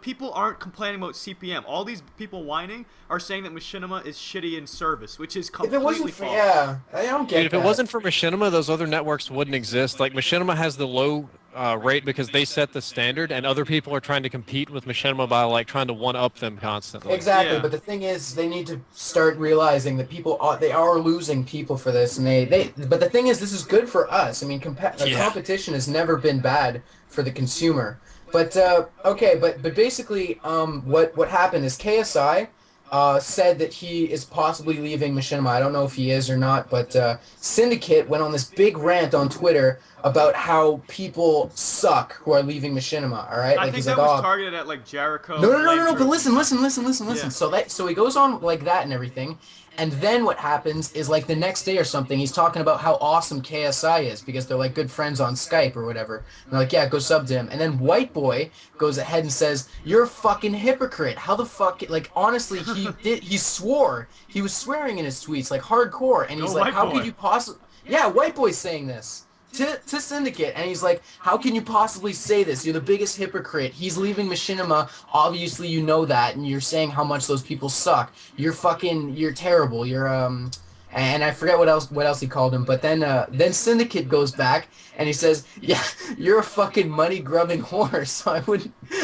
people aren't complaining about CPM. All these people whining are saying that Machinima is shitty in service, which is If completely it wasn't for... false. Yeah, I don't get Dude, if it that. wasn't for Machinima, those other networks wouldn't exist. Like Machinima has the low rate because they set the standard, and other people are trying to compete with Machinima by like trying to one up them constantly. Exactly, Yeah. but the thing is, they need to start realizing that they are losing people for this, and but the thing is, this is good for us. I mean, Yeah. competition has never been bad for the consumer. But okay, but basically, what happened is KSI said that he is possibly leaving Machinima. I don't know if he is or not, but Syndicate went on this big rant on Twitter about how people suck who are leaving Machinima. All right, I like think he's that like, was oh, targeted at like Jericho. no. But Flamethrower. listen. Yeah. So he goes on like that and everything, and then what happens is like the next day or something, he's talking about how awesome KSI is because they're like good friends on Skype or whatever. And they're like, yeah, go sub to him. And then White Boy goes ahead and says, "You're a fucking hypocrite. How the fuck?" Like honestly, he swore. He was swearing in his tweets like hardcore, and he's Go like, White "How Boy." could you possibly?" Yeah, White Boy's saying this. To Syndicate, and he's like, how can you possibly say this? You're the biggest hypocrite. He's leaving Machinima. Obviously, you know that, and you're saying how much those people suck. You're terrible. You're and I forget what else he called him. But then Syndicate goes back and he says, yeah, you're a fucking money grubbing whore. So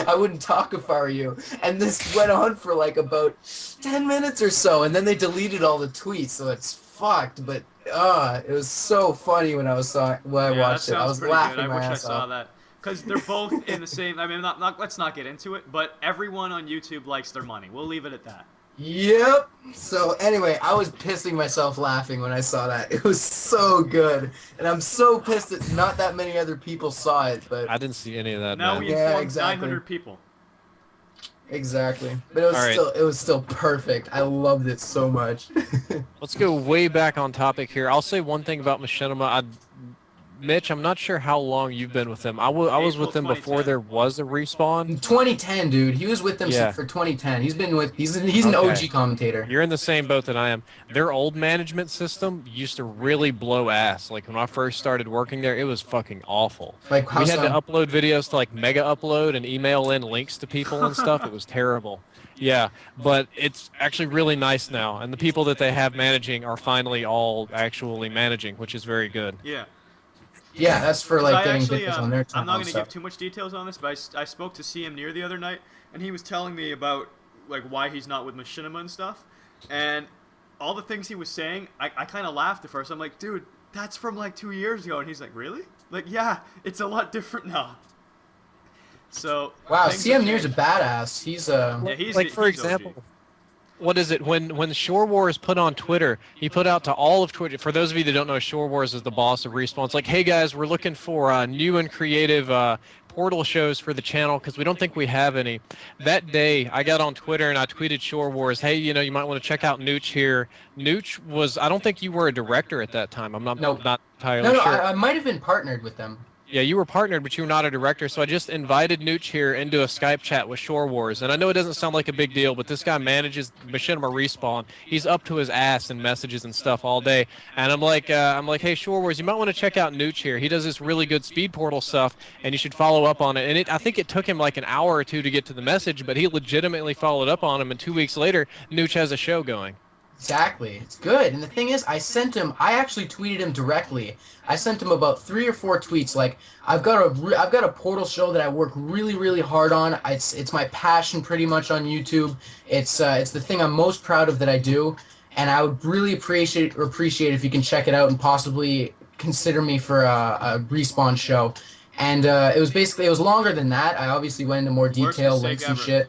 I wouldn't talk if I were you. And this went on for like about 10 minutes or so, and then they deleted all the tweets, so it's fucked. But it was so funny when I watched it. I was laughing I my wish I ass saw off. that. Because they're both in the same. I mean, let's not get into it. But everyone on YouTube likes their money. We'll leave it at that. Yep. So anyway, I was pissing myself laughing when I saw that. It was so good, and I'm so pissed that not that many other people saw it. But I didn't see any of that, Now man. we Yeah, informed exactly. 900 people. exactly. But All right, it was still perfect. I loved it so much. let's go way back on topic here. I'll say one thing about Machinima. Mitch, I'm not sure how long you've been with them. I was April with them before 2010. there was a respawn. 2010, dude. He was with them Yeah. for 2010. He's an Okay. OG commentator. You're in the same boat that I am. Their old management system used to really blow ass. Like when I first started working there, it was fucking awful. Like how We had to so? upload videos to like Mega Upload and email in links to people and stuff. It was terrible. Yeah, but it's actually really nice now, and the people that they have managing are finally all actually managing, which is very good. Yeah. Yeah, that's for 'Cause like I getting actually, videos on their I'm channel not and going to give stuff. too much details on this, but I spoke to CM Near the other night, and he was telling me about like why he's not with Machinima and stuff, and all the things he was saying, I kind of laughed at first. I'm like, dude, that's from like 2 years ago, and he's like, really? Like, yeah, it's a lot different now. So Wow, things CM have Near's a changed. badass. He's Yeah, he's Like for he's OG. example, what is it when Shore Wars put on Twitter? He put out to all of Twitter. For those of you that don't know, Shore Wars is the boss of Respawn. It's like, hey guys, we're looking for new and creative Portal shows for the channel because we don't think we have any. That day, I got on Twitter and I tweeted Shore Wars, hey, you might want to check out Nooch here. Nooch was, I don't think you were a director at that time. I'm not Nope. not no, entirely no. sure. I might have been partnered with them. Yeah, you were partnered, but you were not a director. So I just invited Nooch here into a Skype chat with Shore Wars. And I know it doesn't sound like a big deal, but this guy manages Machinima Respawn. He's up to his ass in messages and stuff all day. And I'm like, hey, Shore Wars, you might want to check out Nooch here. He does this really good speed portal stuff, and you should follow up on it. And I think it took him like an hour or two to get to the message, but he legitimately followed up on him. And 2 weeks later, Nooch has a show going. Exactly. It's good. And the thing is, I actually tweeted him directly. I sent him about 3 or 4 tweets. Like, I've got a Portal show that I work really, really hard on. It's my passion pretty much on YouTube. It's the thing I'm most proud of that I do. And I would really appreciate if you can check it out and possibly consider me for a Respawn show. And it was longer than that. I obviously went into more Worst detail, mistake links and ever. shit.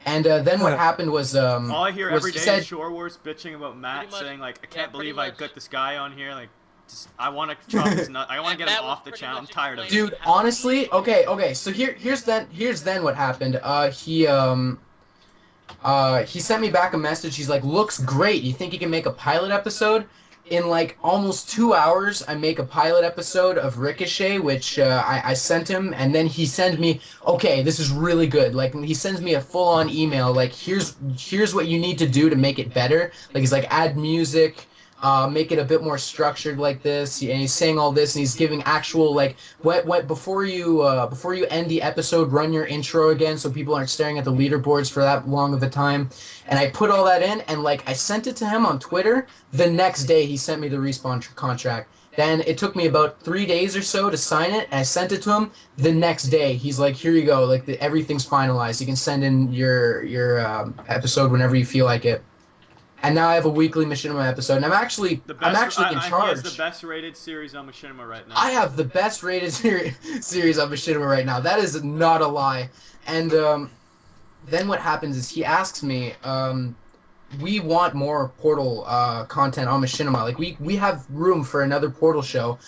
And then what happened was All I hear every he day said, is Shore Wars bitching about Matt, Pretty much. saying like, I Yeah, can't pretty believe I much. got this guy on here. Like, I want to chop his nut. I want to get him Matt was off the pretty channel. I'm much tired of it. explaining- dude, honestly, okay. So here's then what happened. He sent me back a message. He's like, looks great. You think you can make a pilot episode? In like almost 2 hours, I make a pilot episode of Ricochet, which I sent him, and then he sends me, okay, this is really good. Like, he sends me a full-on email, like, here's what you need to do to make it better. Like, he's like, add music, make it a bit more structured like this, and he's saying all this, and he's giving actual, like, what before you end the episode, run your intro again so people aren't staring at the leaderboards for that long of a time. And I put all that in, and like I sent it to him on Twitter. The next day he sent me the Respawn contract. Then it took me about 3 days or so to sign it, and I sent it to him. The next day he's like, here you go, like everything's finalized. You can send in your episode whenever you feel like it. And now I have a weekly Machinima episode, and I'm actually in He has charge. the best rated series on Machinima right now. I have the best rated series on Machinima right now. That is not a lie. And then what happens is he asks me, we want more Portal content on Machinima. Like, we have room for another Portal show.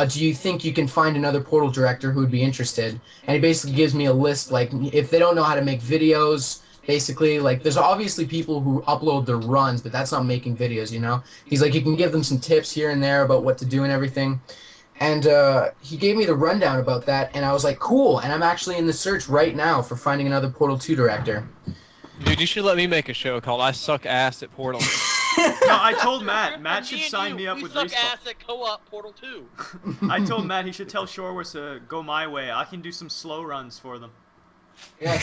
Do you think you can find another Portal director who would be interested? And he basically gives me a list, like, if they don't know how to make videos, basically, like, there's obviously people who upload their runs, but that's not making videos, you know? He's like, you can give them some tips here and there about what to do and everything. And he gave me the rundown about that, and I was like, cool, and I'm actually in the search right now for finding another Portal 2 director. Dude, you should let me make a show called I Suck Ass at Portal. No, I told Matt. And Matt me should and sign you, me up we with suck Respawn. ass at co-op Portal 2. I told Matt he should tell Shore Wars to go my way. I can do some slow runs for them. Yeah,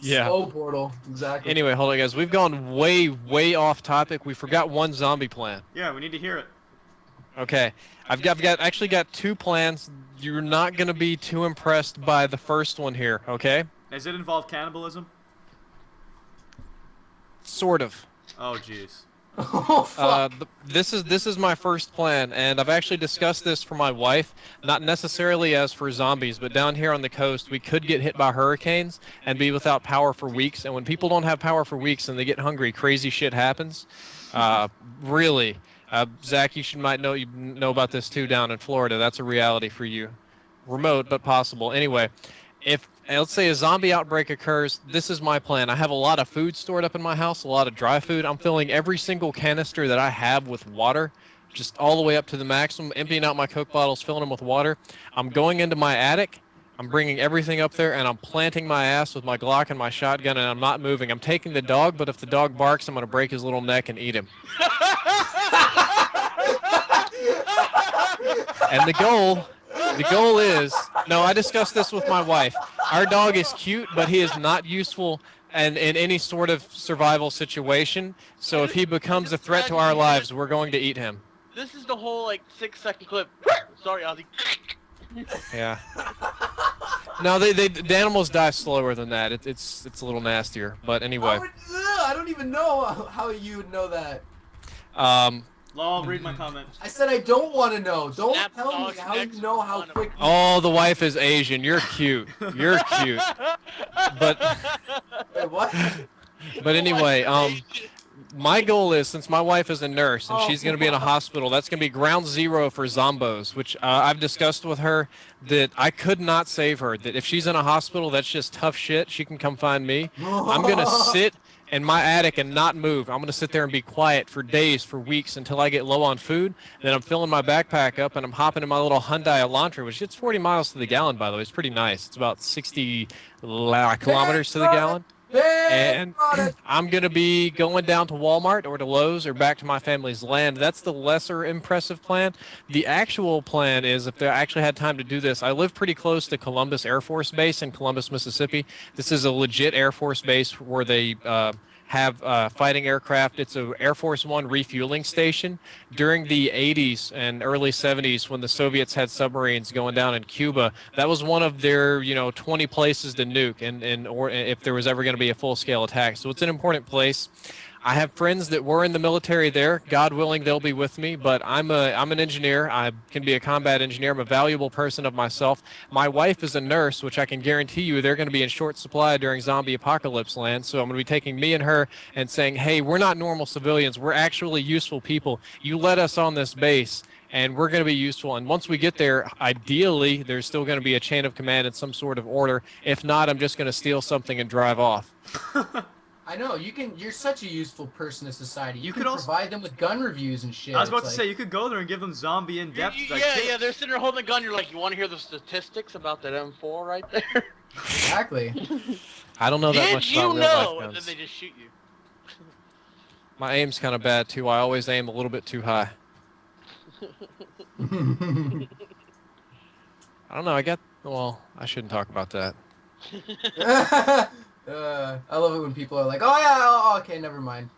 Yeah. slow Portal, exactly. Anyway, hold on, guys. We've gone way off topic. We forgot one zombie plan. Yeah, we need to hear it. Okay, I've actually got 2 plans. You're not gonna be too impressed by the first one here, okay? Does it involve cannibalism? Sort of. Oh, jeez. Oh fuck. This is my first plan, and I've actually discussed this for my wife, not necessarily as for zombies, but down here on the coast, we could get hit by hurricanes and be without power for weeks. And when people don't have power for weeks and they get hungry, crazy shit happens. Uh, really, Zach, you know about this too down in Florida. That's a reality for you, remote but possible. Anyway, if let's say a zombie outbreak occurs, this is my plan. I have a lot of food stored up in my house, a lot of dry food. I'm filling every single canister that I have with water, just all the way up to the maximum, emptying out my Coke bottles, filling them with water. I'm going into my attic. I'm bringing everything up there, and I'm planting my ass with my Glock and my shotgun, and I'm not moving. I'm taking the dog, but if the dog barks, I'm going to break his little neck and eat him. And the goal is, no, I discussed this with my wife. Our dog is cute, but he is not useful and in any sort of survival situation. So if he becomes a threat to our lives, we're going to eat him. This is the whole like 6-second clip. Sorry, Ozzy. Yeah. No, the animals die slower than that. It's a little nastier. But anyway. I don't even know how you would know that. Lol, read my comment. I said I don't want to know. Don't Snap tell me dog's how you next know how one. quick. Oh, the wife is Asian. You're cute. You're cute. But Wait, what? but anyway, my goal is, since my wife is a nurse and she's going to be in a hospital, that's going to be ground zero for zombos, which I've discussed with her that I could not save her. That if she's in a hospital, that's just tough shit. She can come find me. I'm going to sit in my attic and not move. I'm going to sit there and be quiet for days, for weeks, until I get low on food. Then I'm filling my backpack up and I'm hopping in my little Hyundai Elantra, which it's 40 miles to the gallon, by the way. It's pretty nice. It's about 60 kilometers to the gallon. And I'm going to be going down to Walmart or to Lowe's or back to my family's land. That's the lesser impressive plan. The actual plan is, if they actually had time to do this, I live pretty close to Columbus Air Force Base in Columbus, Mississippi. This is a legit Air Force base where they have fighting aircraft. It's a Air Force One refueling station. During the 80s and early 70s, when the Soviets had submarines going down in Cuba, that was one of their 20 places to nuke, or if there was ever going to be a full-scale attack. So it's an important place. I have friends that were in the military there. God willing, they'll be with me. But I'm an engineer. I can be a combat engineer. I'm a valuable person of myself. My wife is a nurse, which I can guarantee you they're going to be in short supply during zombie apocalypse land. So I'm going to be taking me and her and saying, hey, we're not normal civilians. We're actually useful people. You let us on this base, and we're going to be useful. And once we get there, ideally, there's still going to be a chain of command and some sort of order. If not, I'm just going to steal something and drive off. I know you're such a useful person to society. You You can could also- provide them with gun reviews and shit. I was about to It's say, you could go there and give them zombie in-depth. Yeah, like, yeah, tips. they're sitting there holding a gun. You're like, you want to hear the statistics about that M4 right there? exactly. I don't know that Did much you about real know? life And then guns. they just shoot you. My aim's kind of bad, too. I always aim a little bit too high. I don't know. Well, I shouldn't talk about that. I love it when people are like, "Oh yeah, okay, never mind."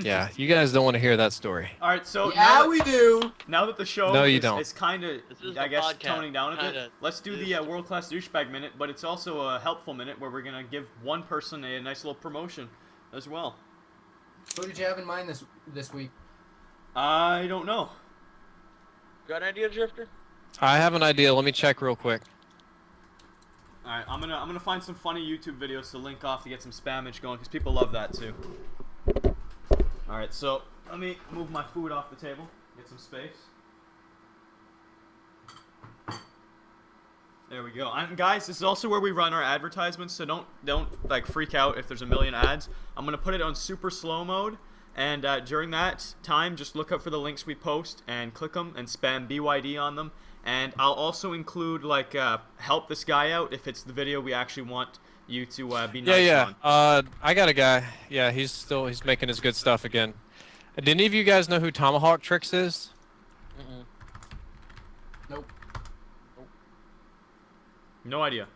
Yeah, you guys don't want to hear that story. All right, so Yeah, we do. now that the show No, you is, don't. is kind of, This is I the guess, podcast. toning down a bit, Kinda let's do the is. world-class douchebag minute, but it's also a helpful minute where we're going to give one person a nice little promotion as well. Who did you have in mind this week? I don't know. Got an idea, Drifter? I have an idea. Let me check real quick. All right, I'm gonna find some funny YouTube videos to link off to get some spamage going because people love that too. All right, so let me move my food off the table, get some space. There we go. And guys, this is also where we run our advertisements, so don't like freak out if there's a million ads. I'm gonna put it on super slow mode, and during that time, just look up for the links we post and click them and spam bYd on them. And I'll also include like help this guy out if it's the video we actually want you to be nice Yeah. on. I got a guy. Yeah, he's making his good stuff again. Did any of you guys know who Tomahawk Tricks is? Nope. No idea.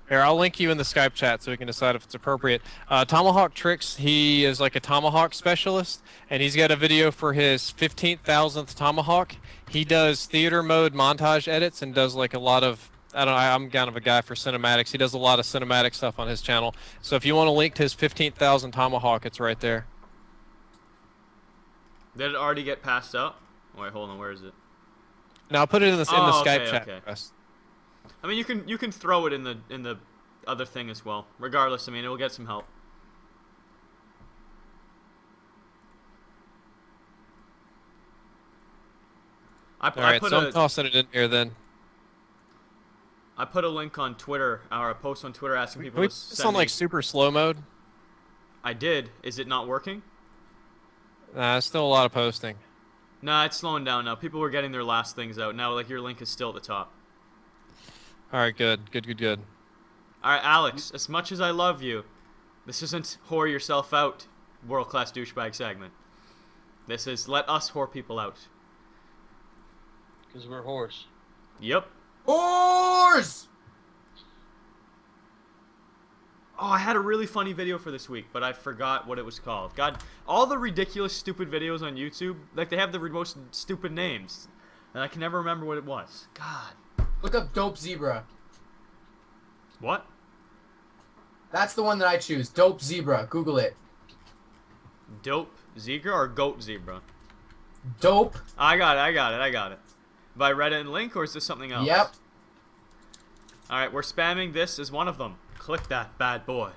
Here, I'll link you in the Skype chat so we can decide if it's appropriate. Tomahawk Tricks, he is like a tomahawk specialist, and he's got a video for his 15,000th tomahawk. He does theater mode montage edits and does like a lot of, I'm kind of a guy for cinematics. He does a lot of cinematic stuff on his channel. So if you want to link to his 15,000 tomahawk, it's right there. Did it already get passed up? Wait, hold on. Where is it? Now I'll put it in the Oh, Skype okay, chat. okay. Chris. I mean, you can throw it in the other thing as well. Regardless, I mean, it will get some help. All right, so I'm tossing it in here then. I put a link on Twitter, or a post on Twitter asking people Can we to put this send on me. like super slow mode? I did. Is it not working? Nah, it's still a lot of posting. Nah, it's slowing down now. People were getting their last things out. Now, like, your link is still at the top. All right, good. Alright, Alex, as much as I love you, this isn't whore yourself out world-class douchebag segment. This is let us whore people out. Because we're horse. Yep. Horse! Oh, I had a really funny video for this week, but I forgot what it was called. God, all the ridiculous, stupid videos on YouTube, like, they have the most stupid names. And I can never remember what it was. God. Look up Dope Zebra. What? That's the one that I choose. Dope Zebra. Google it. Dope Zebra or Goat Zebra? Dope. I got it. Have I read it in link, or is this something else? Yep. Alright, we're spamming this as one of them. Click that bad boy.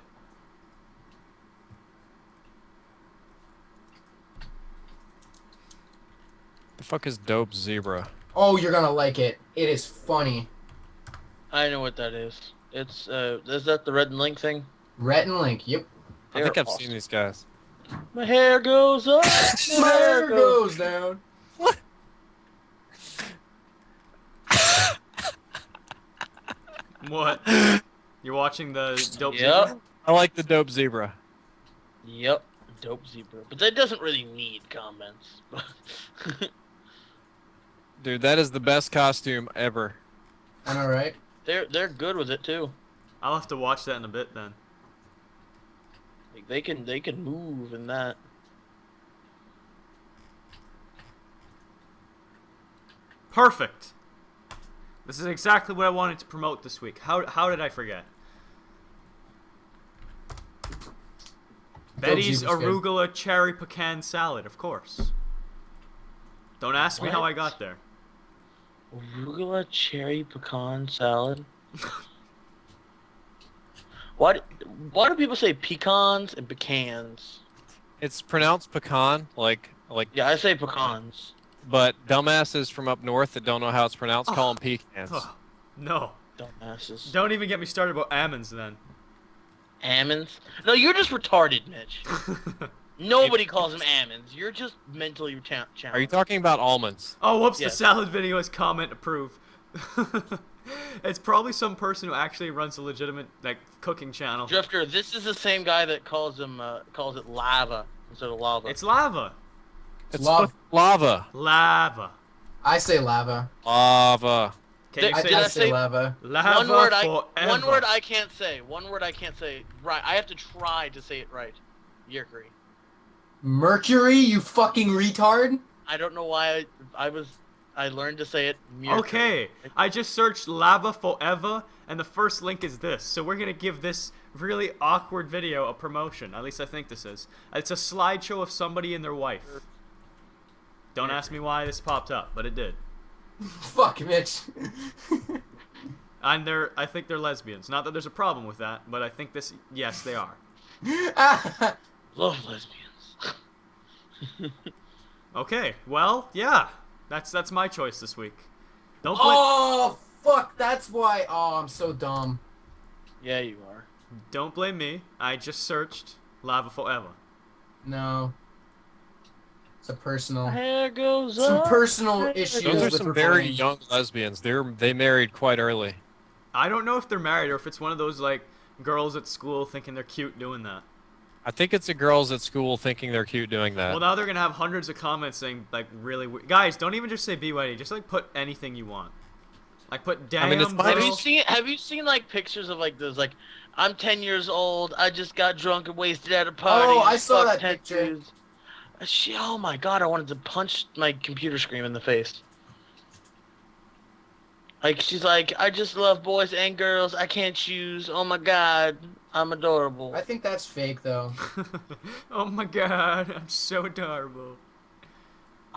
The fuck is Dope Zebra? Oh, you're gonna like it. It is funny. I know what that is. It's is that the red and link thing? Rhett and Link. Yep. I think They're I've seen awesome. these guys. My hair goes up. My hair goes down. What? You're watching the Dope Yep. Zebra? I like the Dope Zebra. Yep. Dope Zebra. But that doesn't really need comments. Dude, that is the best costume ever. I know, right? They're good with it too. I'll have to watch that in a bit then. Like they can move in that. Perfect. This is exactly what I wanted to promote this week. How did I forget? Betty's Zebra's good. arugula cherry pecan salad, of course. Don't ask me how What? I got there. Arugula cherry pecan salad. Why do people say pecans and pecans? It's pronounced pecan, like, Yeah, I say pecans. but dumbasses from up north that don't know how it's pronounced call them pecans. Oh, no. Dumbasses. Don't even get me started about almonds then. Almonds? No, you're just retarded, Mitch. Nobody calls them almonds. You're just mentally challenged. Are you talking about almonds? Oh, whoops, Yes. the salad video is comment approved. It's probably some person who actually runs a legitimate, like, cooking channel. Drifter, this is the same guy that calls it lava instead of lava. It's lava. It's Lava. lava. Lava. I say lava. Lava. Can you Did say I I say say- lava. lava one word forever? I can't say. One word I can't say. Right. I have to try to say it right. Mercury. Mercury, you fucking retard. I don't know why I learned to say it. Mercury. Okay, I just searched lava forever, and the first link is this. So we're gonna give this really awkward video a promotion. At least I think this is. It's a slideshow of somebody and their wife. Don't ask me why this popped up, but it did. Fuck, Mitch. And I think they're lesbians. Not that there's a problem with that, but I think this, yes, they are. Love lesbians. Okay, well, yeah, that's my choice this week. Don't blame, Oh, fuck, that's why. Oh, I'm so dumb. Yeah, you are. don't blame me. I just searched lava forever. No. It's a personal. Hair goes Some up. personal hair issues Those goes are with some very reporting. young lesbians. They married quite early. I don't know if they're married or if it's one of those like girls at school thinking they're cute doing that. I think it's the girls at school thinking they're cute doing that. Well, now they're gonna have hundreds of comments saying like really guys. Don't even just say bYd. Just like put anything you want. Like put damn. I mean, it's fine. Have you seen like pictures of like those like I'm 10 years old. I just got drunk and wasted at a party. Oh, I saw fuck that 10 picture. dudes." Oh my god! I wanted to punch my computer screen in the face. Like she's like, I just love boys and girls. I can't choose. Oh my god, I'm adorable. I think that's fake, though. Oh my god, I'm so adorable.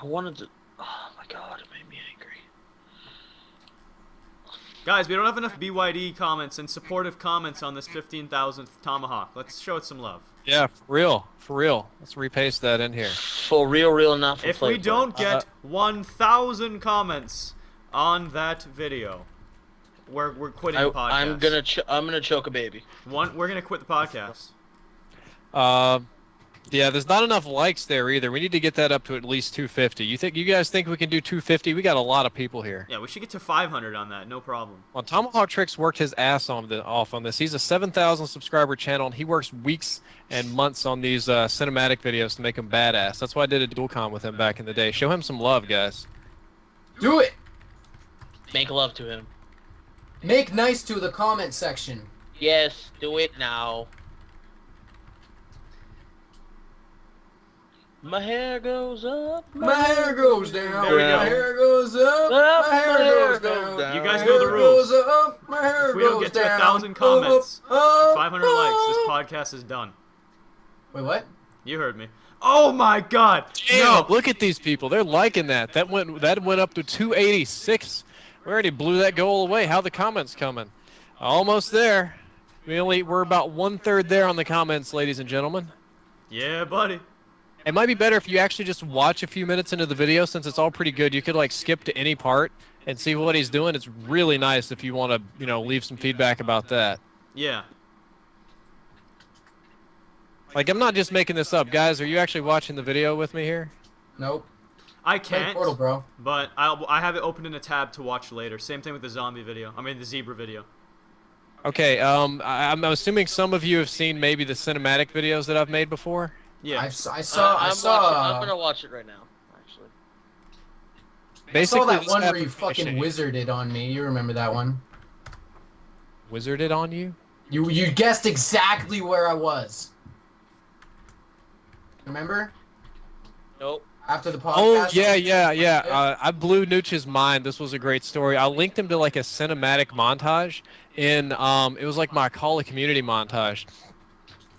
I wanted to. Oh my god, it made me angry. Guys, we don't have enough bYd comments and supportive comments on this 15,000th Tomahawk. Let's show it some love. Yeah, for real. For real. Let's repaste that in here. For real, not for If play. we don't get 1,000 comments on that video, we're quitting the podcast. I'm gonna choke a baby. We're gonna quit the podcast. Yeah, there's not enough likes there either. We need to get that up to at least 250. You guys think we can do 250? We got a lot of people here. Yeah, we should get to 500 on that. No problem. Well, Tomahawk Tricks worked his ass off on this. He's a 7,000 subscriber channel, and he works weeks and months on these cinematic videos to make him badass. That's why I did a dual con with him back in the day. Show him some love, guys. Do it. Make love to him. Make nice to the comment section. Yes, do it now. My hair goes up. My hair goes down. There we go. My hair goes up. Up, My hair goes down. You guys My know the hair rules. goes up. My hair If we don't goes get to down. 1,000 comments, Up, 500 likes, this podcast is done. Wait, what? You heard me. Oh my god! Damn, No! look at these people. They're liking that. That went up to 286. We already blew that goal away. How the comments coming? Almost there. We're about 1/3 there on the comments, ladies and gentlemen. Yeah, buddy. It might be better if you actually just watch a few minutes into the video, since it's all pretty good. You could like skip to any part and see what he's doing. It's really nice if you want to, leave some feedback about that. Yeah. Like, I'm not just making this up. Guys, are you actually watching the video with me here? Nope. I Play can't, Portal, bro. but I have it open in a tab to watch later. Same thing with the zombie video. I mean, the zebra video. Okay, I'm assuming some of you have seen maybe the cinematic videos that I've made before. Yeah. I saw. I'm gonna watch it right now. Actually. I saw that this one where happened you fucking fishing. wizarded on me. You remember that one? Wizarded on you? You guessed exactly where I was. Remember? Nope. After the podcast. Oh, yeah. I blew Nooch's mind. This was a great story. I linked him to like a cinematic montage in, it was like my Call of Community montage.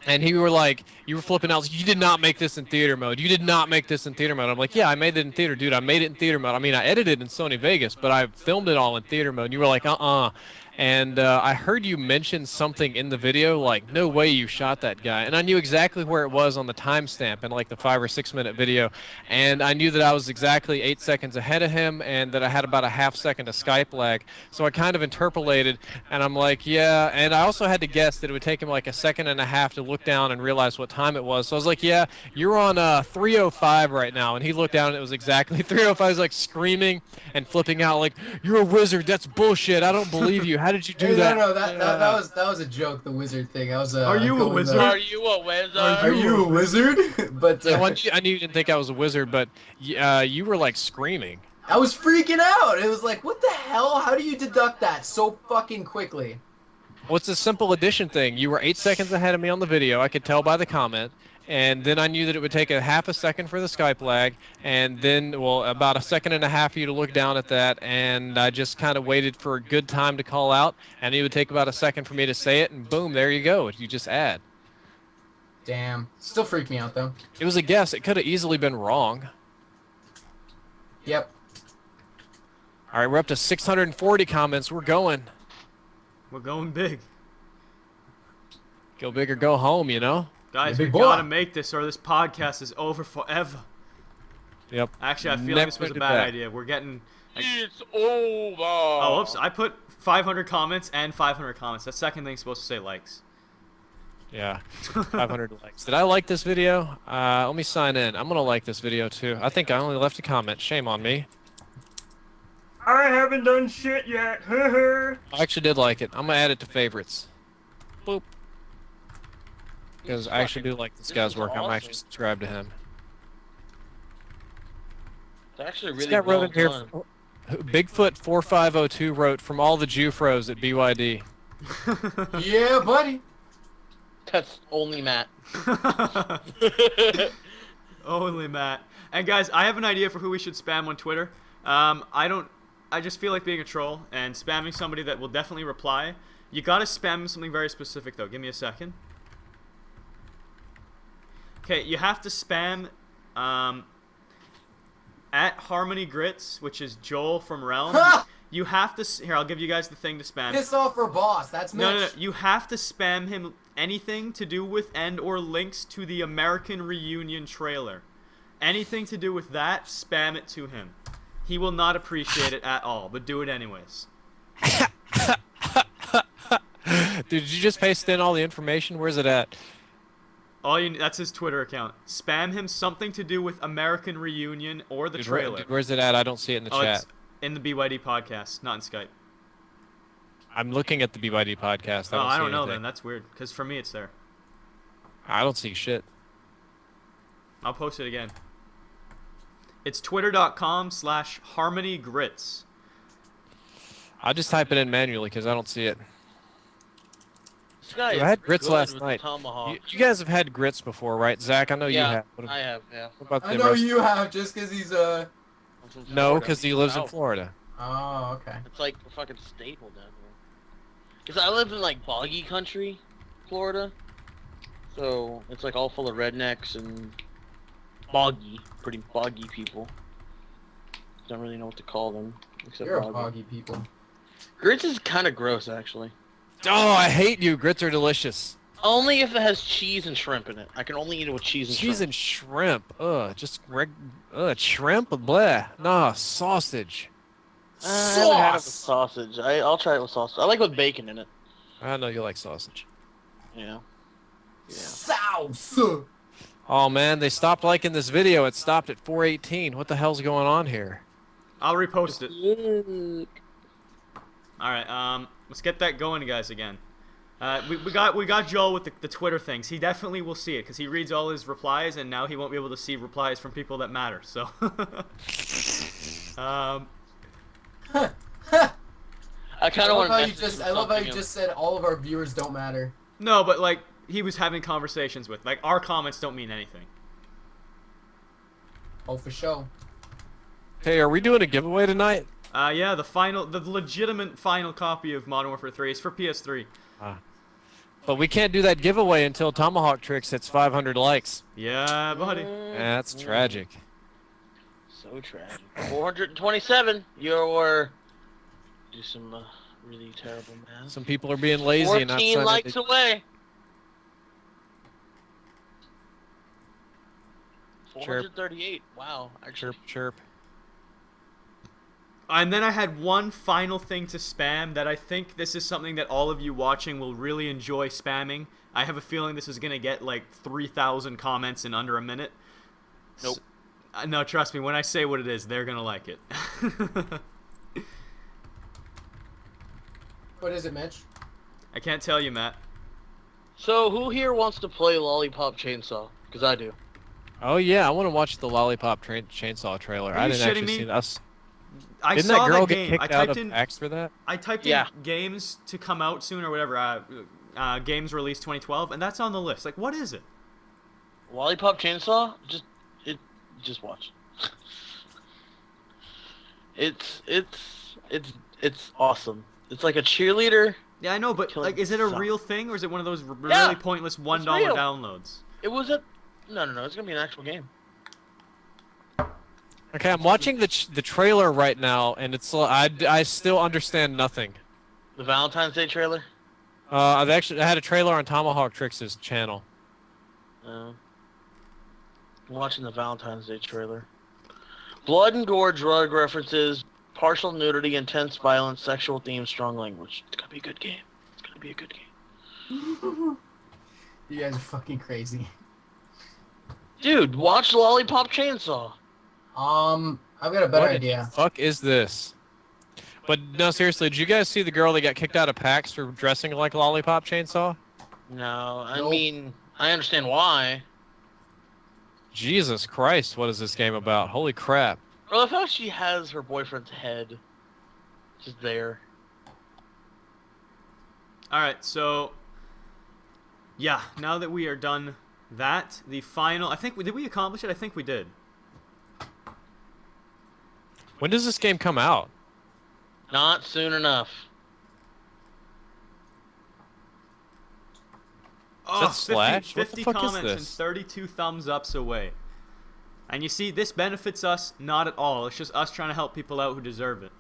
And you were flipping out. You did not make this in theater mode. You did not make this in theater mode. I'm like, yeah, I made it in theater, dude. I made it in theater mode. I mean, I edited in Sony Vegas, but I filmed it all in theater mode. And you were like, And I heard you mention something in the video, like, no way you shot that guy. And I knew exactly where it was on the timestamp in like the 5 or 6 minute video. And I knew that I was exactly 8 seconds ahead of him and that I had about a half second of Skype lag. So I kind of interpolated and I'm like, yeah. And I also had to guess that it would take him like a second and a half to look down and realize what time it was. So I was like, yeah, you're on 3:05 right now. And he looked down and it was exactly 3:05. He's like screaming and flipping out like, you're a wizard. That's bullshit. I don't believe you. How did you do that? No, that was a joke. The wizard thing. I was. Are you a wizard? Are you a wizard? Are you a wizard? But I knew you didn't think I was a wizard, but you were like screaming. I was freaking out. It was like, what the hell? How do you deduct that so fucking quickly? Well, it's a simple addition thing. You were 8 seconds ahead of me on the video. I could tell by the comment. And then I knew that it would take a half a second for the Skype lag, and then, well, about a second and a half for you to look down at that, and I just kind of waited for a good time to call out, and it would take about a second for me to say it, and boom, there you go. You just add. Damn. Still freaked me out, though. It was a guess. It could have easily been wrong. Yep. All right, we're up to 640 comments. We're going. We're going big. Go big or go home, you know? Guys, Yeah, we big gotta boy. make this or this podcast is over forever. Yep. Actually, I feel like this was a Never bad did that. idea. We're getting... It's over. Oh, oops. I put 500 comments and 500 comments. That second thing's supposed to say likes. Yeah, 500 likes. Did I like this video? Let me sign in. I'm going to like this video, too. I think I only left a comment. Shame on me. I haven't done shit yet. I actually did like it. I'm going to add it to favorites. Boop. Because I actually do like this guy's work. I'm actually subscribed to him. It's actually This really guy wrote well in here, done. Bigfoot4502 wrote, from all the Jufros at bYd. Yeah, buddy. That's only Matt. Only Matt. And guys, I have an idea for who we should spam on Twitter. I just feel like being a troll and spamming somebody that will definitely reply. You gotta spam something very specific though. Give me a second. Okay, you have to spam at Harmony Grits, which is Joel from Realm. Ha! You have to here. I'll give you guys the thing to spam. Piss off for boss. That's Mitch. No. You have to spam him anything to do with or links to the American Reunion trailer. Anything to do with that, spam it to him. He will not appreciate it at all, but do it anyways. Dude, did you just paste in all the information? Where's it at? That's his Twitter account. Spam him something to do with American Reunion or the Dude, trailer. where's it at? I don't see it in the chat. It's in the bYd podcast, not in Skype. I'm looking at the bYd podcast. I don't know anything. then. That's weird, because for me it's there. I don't see shit. I'll post it again. It's twitter.com/harmonygrits. I'll just type it in manually because I don't see it. This guy Dude, is I had grits good last with the night. tomahawk. You guys have had grits before, right? Zach, I know you Yeah, have. I have, yeah. What about I the know rest? you have just because he's I'm from No, Florida. because he lives in Oh, Florida. Oh, okay. It's like a fucking staple down there. Because I live in like boggy country, Florida. So it's like all full of rednecks and pretty boggy people. Don't really know what to call them. Except You're a boggy. boggy people. Grits is kind of gross, actually. Oh, I hate you. Grits are delicious. Only if it has cheese and shrimp in it. I can only eat it with cheese and Cheese shrimp. and shrimp. Shrimp. Bleh. Nah, sausage. I haven't had it with Sauce! sausage. I'll try it with sausage. I like it with bacon in it. I know you like sausage. Yeah. Yeah. Sauce! Oh man, they stopped liking this video. It stopped at 418. What the hell's going on here? I'll repost it. Look. All right, let's get that going, guys. Again, we got Joel with the Twitter things. He definitely will see it because he reads all his replies, and now he won't be able to see replies from people that matter. So, I kind of want to. I love how you just said all of our viewers don't matter. no, but like he was having conversations with like our comments don't mean anything. Oh, for sure. Hey, are we doing a giveaway tonight? Yeah, the legitimate final copy of Modern Warfare 3 is for PS3. But we can't do that giveaway until Tomahawk Tricks hits 500 likes. Yeah, buddy. That's tragic. So tragic. 427. You're do some really terrible math. Some people are being lazy and not 14 signing likes away. Chirp. 438. Wow. Actually, Chirp, chirp. And then I had one final thing to spam that I think this is something that all of you watching will really enjoy spamming. I have a feeling this is going to get like 3,000 comments in under a minute. Nope. No, trust me, when I say what it is, they're going to like it. What is it, Mitch? I can't tell you, Matt. So who here wants to play Lollipop Chainsaw? Because I do. Oh yeah, I want to watch the Lollipop Chainsaw trailer. Are I you didn't shitting actually me? see that. I Didn't saw that girl that get game. kicked I out typed of in PAX for that? I typed Yeah. in games to come out soon or whatever, games released 2012, and that's on the list. Like, what is it? Lollipop Chainsaw? Just watch. It's awesome. It's like a cheerleader. Yeah, I know, but Killing like, is it a sucks. real thing, or is it one of those really Yeah, pointless $1 real. downloads? It was a no. It's gonna be an actual game. Okay, I'm watching the trailer right now, and it's I still understand nothing. The Valentine's Day trailer. I had a trailer on Tomahawk Tricks' channel. I'm watching the Valentine's Day trailer. Blood and gore, drug references, partial nudity, intense violence, sexual themes, strong language. It's gonna be a good game. It's gonna be a good game. You guys are fucking crazy. Dude, watch Lollipop Chainsaw. I've got a better What the idea. fuck is this? But no, seriously, did you guys see the girl that got kicked out of PAX for dressing like Lollipop Chainsaw? No, I Nope. mean, I understand why. Jesus Christ, what is this game about? Holy crap. Well, the fact she has her boyfriend's head just there. Alright, so... Yeah, now that we are done that, the final... Did we accomplish it? I think we did. When does this game come out? Not soon enough. Oh, Slash? What the 50 fuck is comments and this? 32 thumbs ups away. And you see, this benefits us not at all. It's just us trying to help people out who deserve it.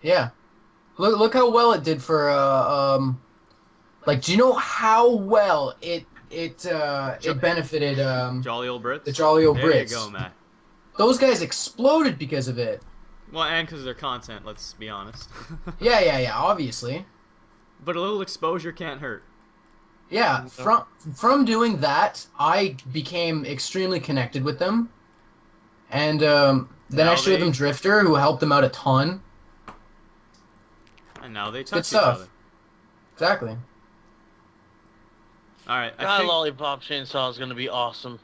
Yeah. Look how well it did for like, do you know how well it benefited Jolly old Brits. the Jolly Old there Brits? There you go, Matt. Those guys exploded because of it. Well, and because of their content, let's be honest. Yeah, obviously. But a little exposure can't hurt. Yeah, from doing that, I became extremely connected with them. And then Now I showed them Drift0r, who helped them out a ton. And now they Good touch each stuff. other. Exactly. Alright, I That think... lollipop chainsaw is gonna be awesome.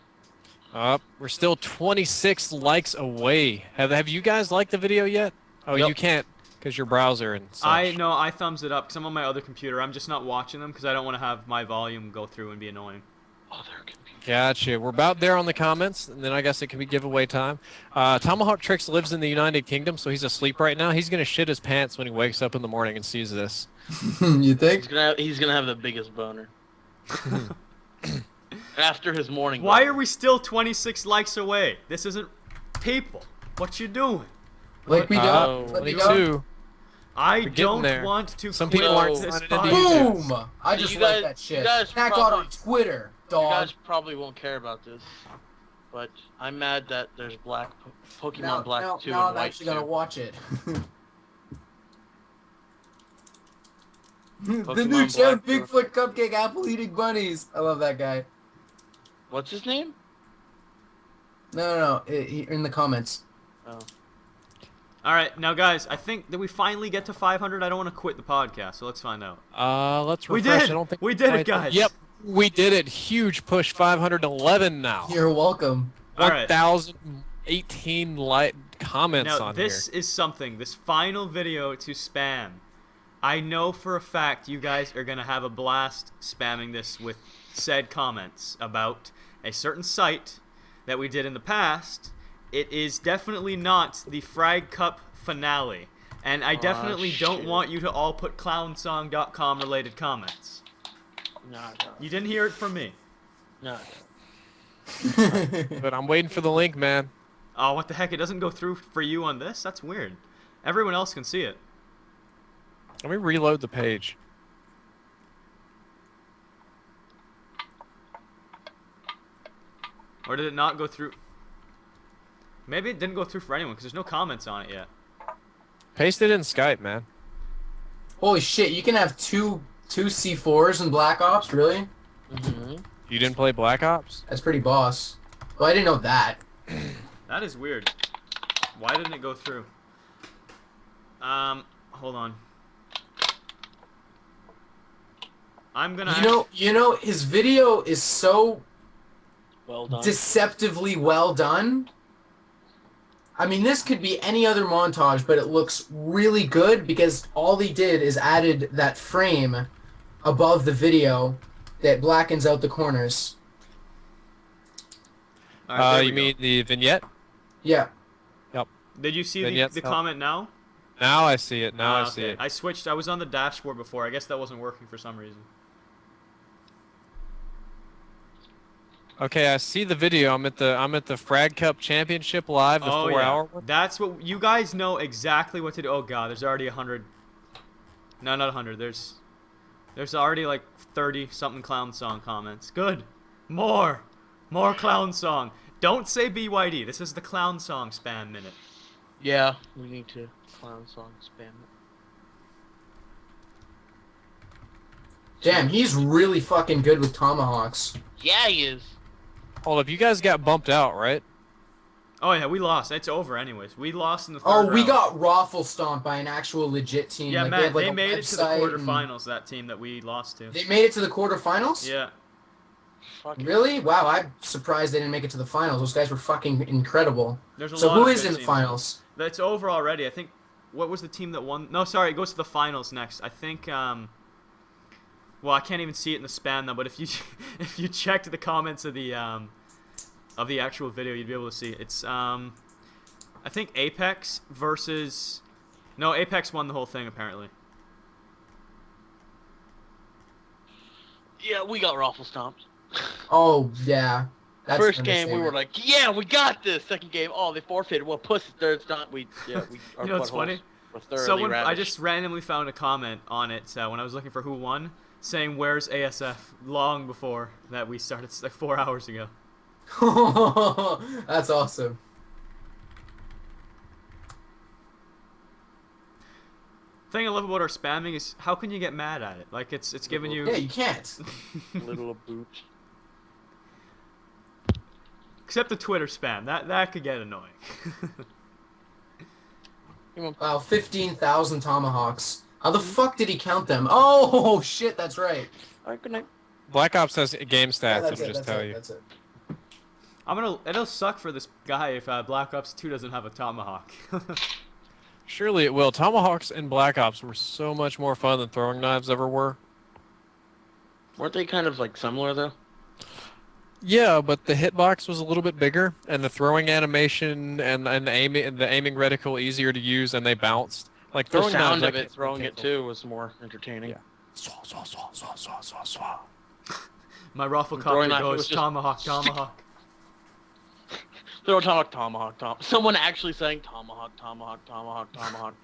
We're still 26 likes away. Have you guys liked the video yet? Oh, Yep. you can't because your browser and such. I thumbs it up because I'm on my other computer. I'm just not watching them because I don't want to have my volume go through and be annoying. Other computer. Gotcha. We're about there on the comments, and then I guess it can be giveaway time. Tomahawk Tricks lives in the United Kingdom, so he's asleep right now. He's gonna shit his pants when he wakes up in the morning and sees this. You think? He's gonna have the biggest boner. After his morning. Why boner. are we still 26 likes away? This isn't people. What you doing? Like we Oh, don't. Like we Me don't. too. I getting don't there. want to Some quit people aren't this signing into podcast. Boom! I So just you like guys- that shit. you guys That got probably- on Twitter, You dog. guys probably won't care about this, but I'm mad that there's Pokemon Black 2 now and I'm White actually 2. gonna watch it. The new Pokemon Chad Black Bigfoot Cupcake Apple Eating Bunnies. I love that guy. What's his name? No. In the comments. Oh. Alright, now guys, I think that we finally get to 500. I don't want to quit the podcast, so let's find out. Let's We refresh. did! I don't think We did it, quite- guys! Yep, we did it. Huge push. 511 now. You're welcome. All right. 1,018 comments Now, on this here. is something, this final video to spam. I know for a fact you guys are going to have a blast spamming this with said comments about a certain site that we did in the past. It is definitely not the Frag Cup finale. And I definitely don't shit. want you to all put clownsong.com related comments. No. You didn't hear it from me. No. But I'm waiting for the link, man. Oh, what the heck? It doesn't go through for you on this? That's weird. Everyone else can see it. Let me reload the page. Or did it not go through? Maybe it didn't go through for anyone because there's no comments on it yet. Paste it in Skype, man. Holy shit! You can have two C4s in Black Ops. Really? Mm-hmm. You didn't play Black Ops? That's pretty boss. Well, I didn't know that. That is weird. Why didn't it go through? Hold on. I'm gonna. You know, his video is so Well done. deceptively well done. I mean, this could be any other montage, but it looks really good because all he did is added that frame above the video that blackens out the corners. All right, there we You go. mean the vignette? Yeah. Did you see Vignettes the help. comment now? Now I see it. Now Ah, I see okay. it. I switched. I was on the dashboard before. I guess that wasn't working for some reason. Okay, I see the video. I'm at the Frag Cup Championship live, the 4-hour one. That's what you guys know exactly what to do. Oh god, there's already 100. No, not 100. There's already like 30 something clown song comments. Good. More clown song. Don't say bYd. This is the clown song spam minute. Yeah, we need to clown song spam it. Damn, he's really fucking good with tomahawks. Yeah, he is. Hold up, you guys got bumped out, right? Oh yeah, we lost. It's over anyways. We lost in the third Oh, we round. got raffle stomped by an actual legit team. Yeah, like, Matt, have, like, they a made it to the website and- quarterfinals. That team that we lost to. They made it to the quarterfinals? Yeah. Fucking Really? Wow, I'm surprised they didn't make it to the finals. Those guys were fucking incredible. There's a So lot who of is good in the teams. finals? It's over already. I think. What was the team that won? No, sorry. It goes to the finals next. I think. Well, I can't even see it in the spam though. But if you if you checked the comments of the actual video, you'd be able to see it. It's I think Apex versus. No, Apex won the whole thing apparently. Yeah, we got raffle stomped. Oh, yeah. That's First an game, we were understatement. like, yeah, we got this. Second game, oh, they forfeited. Well, pussy, third, it's not. Our You know what's buttholes funny? were thoroughly Someone, I ravished. just randomly found a comment on it when I was looking for who won, saying "Where's ASF?" long before that we started, like 4 hours ago. That's awesome. Thing I love about our spamming is how can you get mad at it? Like it's giving you. Yeah, you can't. Little boot. Except the Twitter spam. That could get annoying. Wow, 15,000 tomahawks. How the fuck did he count them? Oh shit, that's right. Alright, good night. Black Ops has game stats. Yeah, Let that's me it. just That's tell it. you. That's it. It'll suck for this guy if Black Ops 2 doesn't have a tomahawk. Surely it will. Tomahawks in Black Ops were so much more fun than throwing knives ever were. Weren't they kind of like similar though? Yeah, but the hitbox was a little bit bigger, and the throwing animation and the aiming reticle easier to use, and they bounced. Like The throwing sound knives, of it throwing it too was more entertaining. Yeah. Swah, swah, swah, swah, swah, swah, swah. My raffle Throwing copter knife, it goes was just- tomahawk, tomahawk. Throw tomahawk, tomahawk, tomahawk. Someone actually saying tomahawk, tomahawk, tomahawk, tomahawk.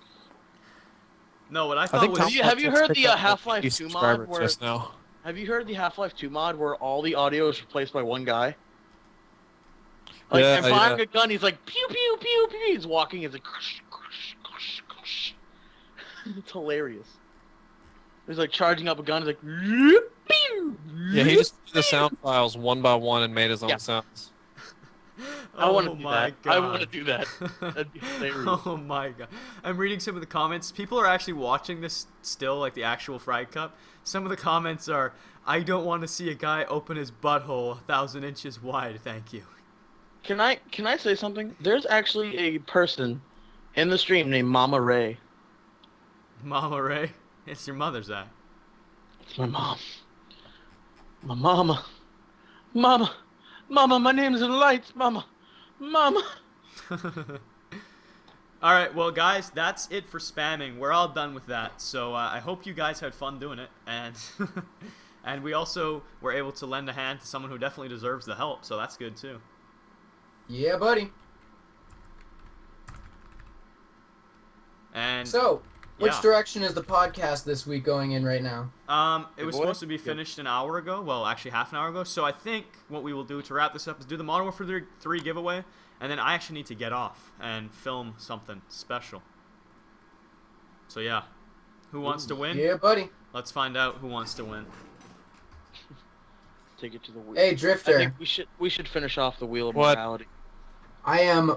No, what I I thought think was Have you heard the picked up Half-Life 50 2 mod subscribers where- just now. Have you heard the Half-Life 2 mod where all the audio is replaced by one guy? Like, Yeah, and firing yeah. a gun, he's like, pew, pew, pew, pew. He's walking, he's like, it's hilarious. He's like charging up a gun, he's like, pew, Yeah, he just did the sound files one by one and made his own Yeah. sounds. I want to do my that. I want to God. do that. That'd be hilarious. Oh my god. I'm reading some of the comments. People are actually watching this still, like the actual Fried Cup. Some of the comments are, I don't want to see a guy open his butthole 1,000 inches wide, thank you. Can I say something? There's actually a person in the stream named Mama Ray. Mama Ray, it's your mother's eye. It's my mom. My mama. Mama. Mama, my name's in the lights. Mama. Mama. Alright, well guys, that's it for spamming. We're all done with that. So I hope you guys had fun doing it. And and we also were able to lend a hand to someone who definitely deserves the help. So that's good too. Yeah, buddy. And So, which yeah. direction is the podcast this week going in right now? It was supposed to be finished an hour ago. Well, actually half an hour ago. So I think what we will do to wrap this up is do the Modern Warfare 3 giveaway, and then I actually need to get off and film something special. So yeah, who wants to win? Yeah, buddy. Let's find out who wants to win. Take it to the wheel. Hey, I Drifter. think we should finish off the wheel of What? morality. I am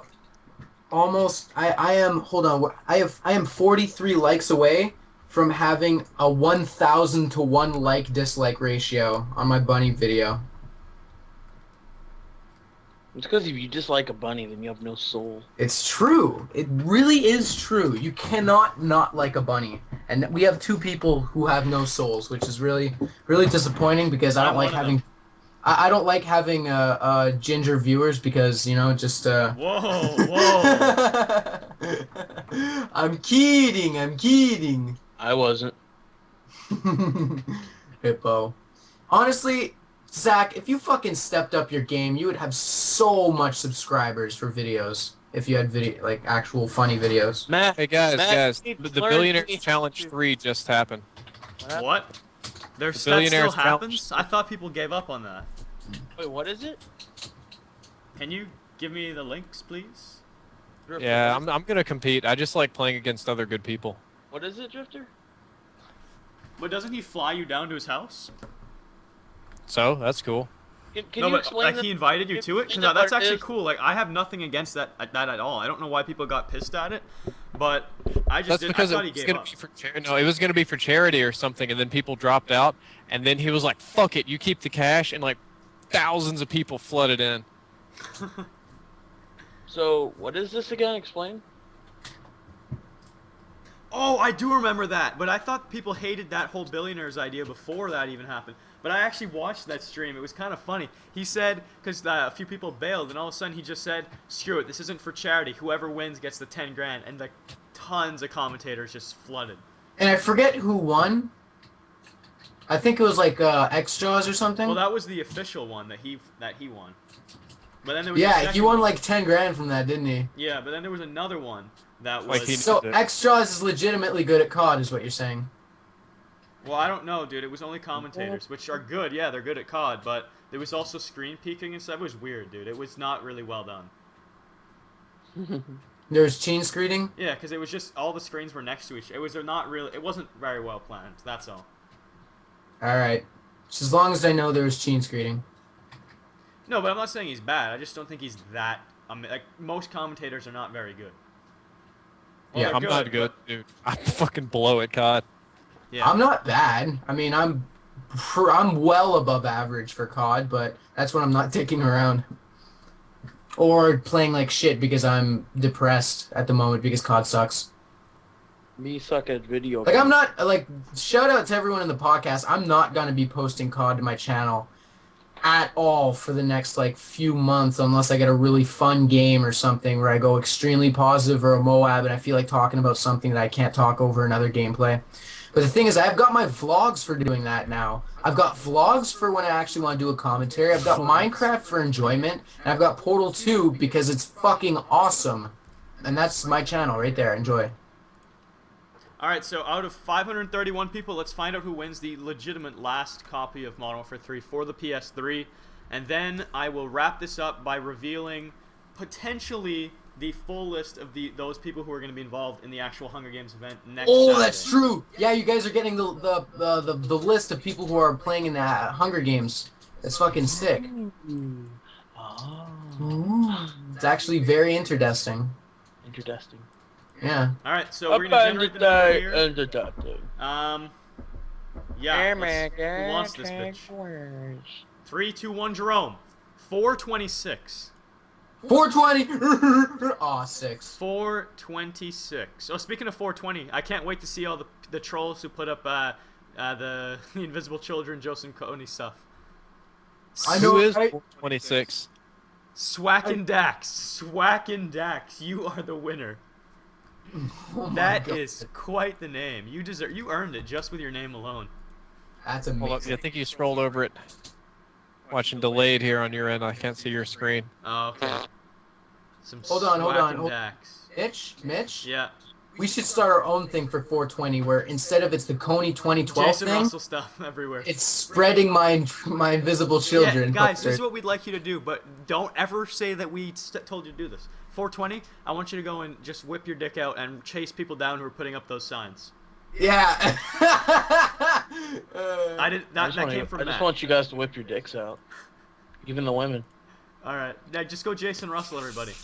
almost. I am. Hold on. I am 43 likes away from having a 1,000 to 1 like dislike ratio on my bunny video. It's because if you dislike a bunny, then you have no soul. It's true. It really is true. You cannot not like a bunny. And we have 2 people who have no souls, which is really, really disappointing because I I'm don't like one of having. I don't like having ginger viewers because just. Whoa, whoa. I'm kidding. I'm kidding. I wasn't. Hippo. Honestly, Zach, if you fucking stepped up your game, you would have so much subscribers for videos. If you had actual funny videos. Matt. Hey guys, Matt, the learn Billionaires to- Challenge 3 just happened. What? That still Billionaires happens? I thought people gave up on that. Wait, what is it? Can you give me the links, please? Drifter, Yeah, what is- I'm gonna compete. I just like playing against other good people. What is it, Drifter? But doesn't he fly you down to his house? So that's cool. Can No, you but explain like the- he invited you can to it? explain Because that's what it actually is? cool. Like I have nothing against that at all. I don't know why people got pissed at it, but I just That's didn't. because I thought it he was gave gonna up. be for no, it was gonna be for charity or something, and then people dropped out, and then he was like, "Fuck it, you keep the cash," and like thousands of people flooded in. So, what is this again? Explain. Oh, I do remember that, but I thought people hated that whole billionaires idea before that even happened. But I actually watched that stream. It was kind of funny. He said, because a few people bailed, and all of a sudden he just said, screw it, this isn't for charity. Whoever wins gets the 10 grand. And like tons of commentators just flooded. And I forget who won. I think it was like extras or something. Well, that was the official one that he won. But then there was a Yeah, he second won one. like 10 grand from that, didn't he? Yeah, but then there was another one that Like was. he- So it. extras is legitimately good at COD, is what you're saying. Well, I don't know, dude. It was only commentators, which are good. Yeah, they're good at COD, but there was also screen peeking and stuff. It was weird, dude. It was not really well done. There's chain screening. Yeah, because it was just all the screens were next to each. It was not really. It wasn't very well planned. That's all. All right. Just as long as I know there's chain screening. No, but I'm not saying he's bad. I just don't think he's that. Like most commentators are not very good. Well, Yeah, they're I'm not good, but- dude. I fucking blow at COD. Yeah. I'm not bad. I mean, I'm well above average for COD, but that's when I'm not dicking around. Or playing like shit because I'm depressed at the moment because COD sucks. Me suck at video. Like, I'm not, like, shout out to everyone in the podcast. I'm not going to be posting COD to my channel at all for the next, like, few months unless I get a really fun game or something where I go extremely positive or a Moab and I feel like talking about something that I can't talk over another gameplay. But the thing is, I've got my vlogs for doing that now. I've got vlogs for when I actually want to do a commentary. I've got Minecraft for enjoyment. And I've got Portal 2 because it's fucking awesome. And that's my channel right there. Enjoy. All right, so out of 531 people, let's find out who wins the legitimate last copy of Modern Warfare 3 for the PS3, and then I will wrap this up by revealing potentially the full list of those people who are going to be involved in the actual Hunger Games event next Oh, Saturday. that's true. Yeah, you guys are getting the list of people who are playing in the Hunger Games. That's fucking sick. Oh, It's actually very interesting. interesting. Yeah. All right, so we're going to generate the number here. Interesting. Yeah, who wants this bitch? 3, 2, 1, Jerome. 426. 420. Aw, 6. 426. Oh, speaking of 420, I can't wait to see all the trolls who put up the Invisible Children, Joseph Coney stuff. I know, Who is right? 26? Swack and Dax. Swack and Dax. You are the winner. Oh my That God. is quite the name. You earned it just with your name alone. That's Hold up, amazing. I think you scrolled over it. Watching delayed here on your end. I can't see your screen. Oh, okay. Some Hold on, hold Swack on, and hold- Dax. Mitch? Yeah. We should start our own thing for 420 where instead of it's the Coney 2012 Jason thing, Russell stuff everywhere. it's spreading my invisible children. Yeah, guys, this poster. is what we'd like you to do, but don't ever say that we told you to do this. 420, I want you to go and just whip your dick out and chase people down who are putting up those signs. Yeah. I did that. That came I from just Matt. want you guys to whip your dicks out. Even the women. All right, now just go Jason Russell, everybody.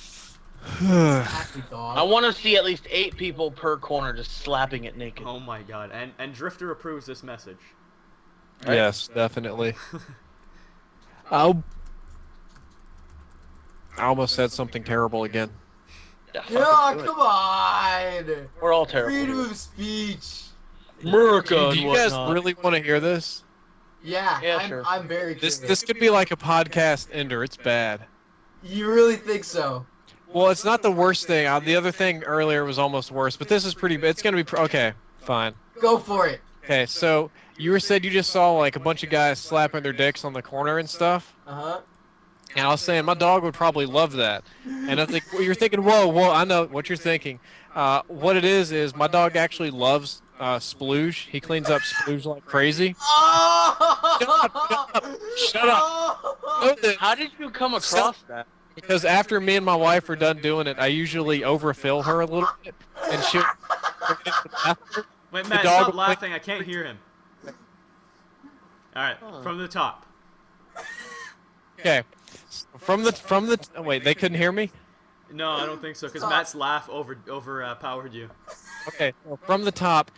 Exactly, dog. I want to see at least 8 people per corner just slapping it naked. Oh my God, and Drift0r approves this message. Right? Yes, definitely. I almost said something terrible again. Yeah, Yeah, fucking do it. come on. We're all terrible. Freedom dude. of speech. America Do and you guys whatnot. really want to hear this? Yeah, Yeah, sure. I'm very This curious. could be like a podcast ender. It's bad. You really think so? Well, it's not the worst thing. The other thing earlier was almost worse, but this is pretty. It's gonna be okay. Fine. Go for it. Okay, so said you just saw like a bunch of guys slapping their dicks on the corner and stuff. Uh-huh. And I was saying my dog would probably love that. And I think you're thinking, whoa, I know what you're thinking. What it is my dog actually loves splooge. He cleans up splooge like crazy. Oh! Shut up. Know this, How did you come across that? because after me and my wife are done doing it, I usually overfill her a little bit, and she'll. Wait, The Matt, dog stop will laughing. I can't hear him. All right, from the top. Okay, from the wait, they couldn't hear me. No, I don't think so, because Matt's laugh overpowered you. Okay, well, from the top,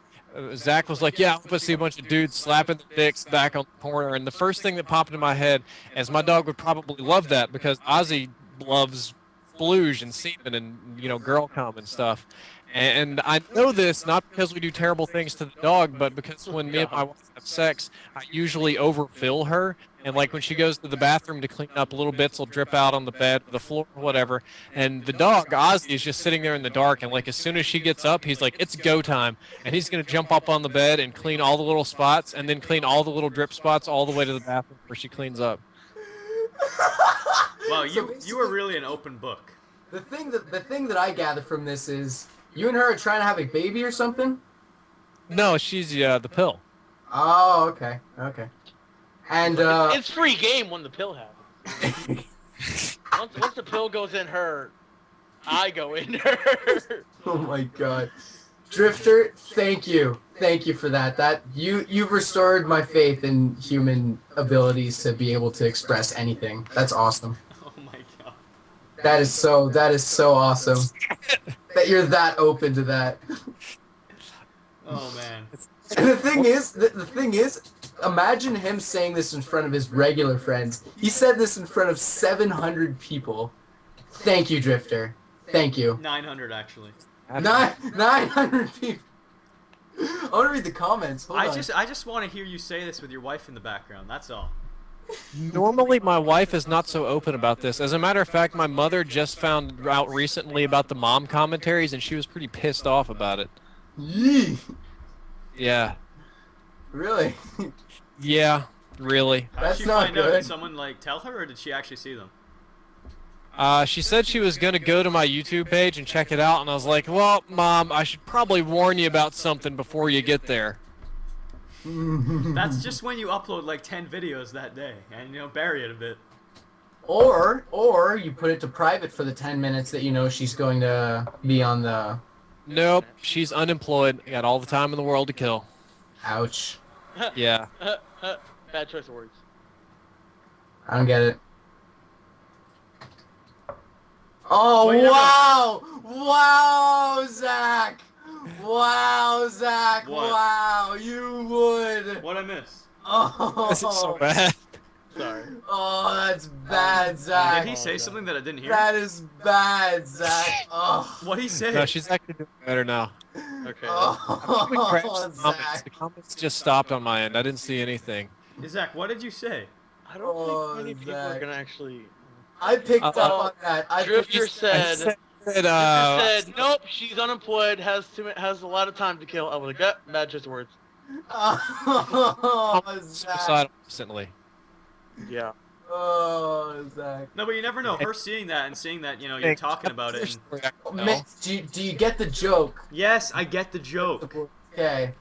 Zach was like, yeah, I see a bunch of dudes slapping the dicks back on the corner, and the first thing that popped into my head is my dog would probably love that because Ozzy loves splooge and semen and, girl cum and stuff. And I know this not because we do terrible things to the dog, but because when me and my wife have sex, I usually overfill her. And like when she goes to the bathroom to clean up, little bits will drip out on the bed, or the floor, or whatever. And the dog, Ozzy, is just sitting there in the dark. And like as soon as she gets up, he's like, "It's go time," and he's gonna jump up on the bed and clean all the little spots, and then clean all the little drip spots all the way to the bathroom where she cleans up. Wow, So you were really an open book. The thing that I gather from this is you and her are trying to have a baby or something. No, she's the pill. Oh, okay, okay. And It's free game when the pill happens. once the pill goes in her, I go in her. oh my God, Drifter, thank you for that. That you've restored my faith in human abilities to be able to express anything. That's awesome. Oh my god. That is so awesome. That you're that open to that. Oh man. And the thing is, imagine him saying this in front of his regular friends. He said this in front of 700 people. Thank you, Drifter. Thank you. 900 actually. 900 people. I want to read the comments. Hold on. I just want to hear you say this with your wife in the background. That's all. Normally, my wife is not so open about this. As a matter of fact, my mother just found out recently about the mom commentaries, and she was pretty pissed off about it. Yee. Yeah. Really? Yeah, really. How did That's she not find out? good. Did someone like tell her, or did she actually see them? She said she was going to go to my YouTube page and check it out, and I was like, well, Mom, I should probably warn you about something before you get there. That's just when you upload like 10 videos that day, and bury it a bit. Or you put it to private for the 10 minutes that you know she's going to be on the... Nope, she's unemployed. Got all the time in the world to kill. Ouch. Yeah. Bad choice of words. I don't get it. Oh, Well, you wow! Wow, Zach! Wow, Zach! What? Wow, you would! What'd I miss? Oh, This is so bad. Sorry. Oh, that's bad, Zach. Did he say something that I didn't hear? That is bad, Zach. Oh. What'd he say? No, she's actually doing better now. Okay. We crashed Oh, the comments. Zach. The comments just stopped on my end. I didn't see anything. Zach, what did you say? I don't Oh, think many people are Zach. gonna actually. I picked up on that. Drifter said. said, Drifter said, nope, she's unemployed, has a lot of time to kill. I was like, bad choice of words. Oh, Zach. suicidal recently. Yeah. Oh, Zach. No, but you never know. Her seeing that and seeing that, you're talking about it. And... Do you get the joke? Yes, I get the joke. Okay.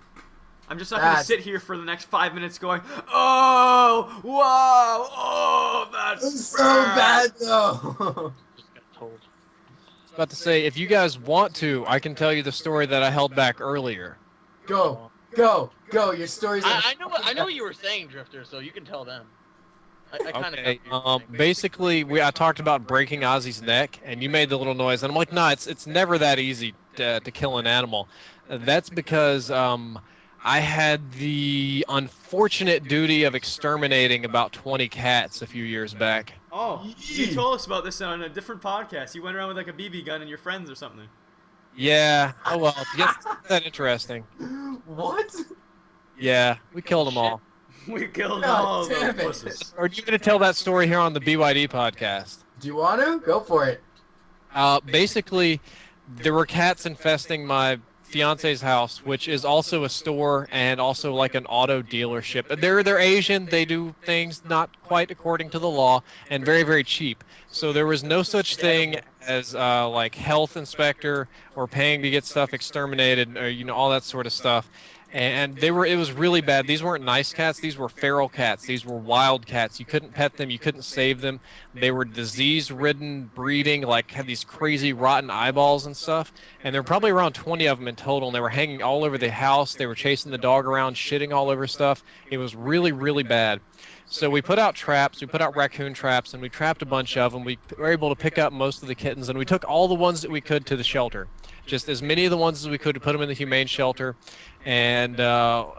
I'm just not gonna sit here for the next 5 minutes going, oh, wow, oh, that's So bad though. Just got told. I was about to say, if you guys want to, I can tell you the story that I held back earlier. Go. Your story's. I know what you were saying, Drifter, so you can tell them. I kind Okay. of. Basically, I talked about breaking Ozzy's neck, and you made the little noise, and I'm like, nah, it's never that easy to kill an animal. That's because I had the unfortunate duty of exterminating about 20 cats a few years back. Oh, you told us about this on a different podcast. You went around with like a BB gun and your friends or something. Yeah. Oh well. It's that interesting. What? Yeah, we killed them all. We killed No, all those damn it. pussies. Are you going to tell that story here on the bYd podcast? Do you want to? Go for it. Basically, there were cats infesting my fiance's house, which is also a store and also like an auto dealership. They're Asian. They do things not quite according to the law and very, very cheap. So there was no such thing as like health inspector or paying to get stuff exterminated or all that sort of stuff. And it was really bad. These weren't nice cats. These were feral cats. These were wild cats. You couldn't pet them. You couldn't save them. They were disease-ridden, breeding, like had these crazy rotten eyeballs and stuff. And there were probably around 20 of them in total. And they were hanging all over the house. They were chasing the dog around, shitting all over stuff. It was really, really bad. So we put out traps. We put out raccoon traps, and we trapped a bunch of them. We were able to pick up most of the kittens, and we took all the ones that we could to the shelter. just as many of the ones as we could to put them in the humane shelter. And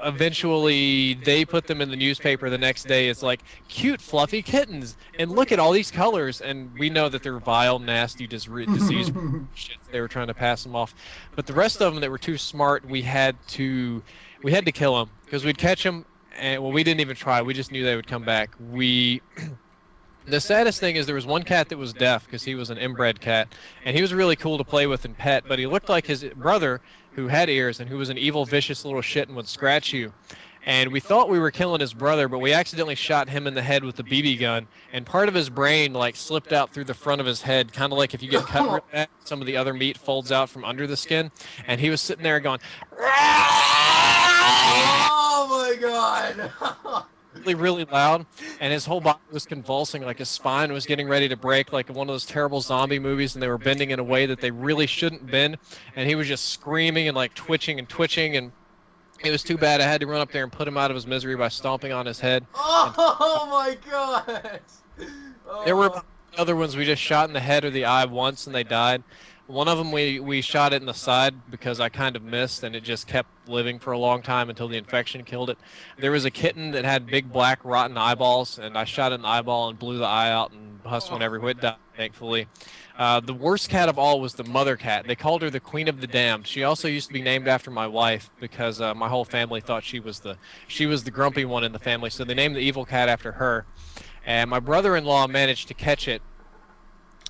eventually they put them in the newspaper the next day. It's like, cute fluffy kittens, and look at all these colors. And we know that they're vile, nasty, disease shit. They were trying to pass them off. But the rest of them that were too smart, we had to kill them, because we'd catch them, and well, we didn't even try. We just knew they would come back. The saddest thing is there was one cat that was deaf, because he was an inbred cat, and he was really cool to play with and pet, but he looked like his brother, who had ears and who was an evil, vicious little shit and would scratch you. And we thought we were killing his brother, but we accidentally shot him in the head with a BB gun, and part of his brain like slipped out through the front of his head, kind of like if you get cut real bad, some of the other meat folds out from under the skin, and he was sitting there going, Oh my god! really, really loud, and his whole body was convulsing, like his spine was getting ready to break, like in one of those terrible zombie movies, and they were bending in a way that they really shouldn't bend, and he was just screaming and like twitching, and it was too bad. I had to run up there and put him out of his misery by stomping on his head. Oh my god! There were other ones we just shot in the head or the eye once, and they died. One of them we shot it in the side because I kind of missed, and it just kept living for a long time until the infection killed it. There was a kitten that had big black rotten eyeballs, and I shot it in the eyeball and blew the eye out and hussed one everywhere. It died, thankfully. The worst cat of all was the mother cat. They called her the Queen of the Damned. She also used to be named after my wife, because my whole family thought she was the grumpy one in the family, so they named the evil cat after her. And my brother-in-law managed to catch it,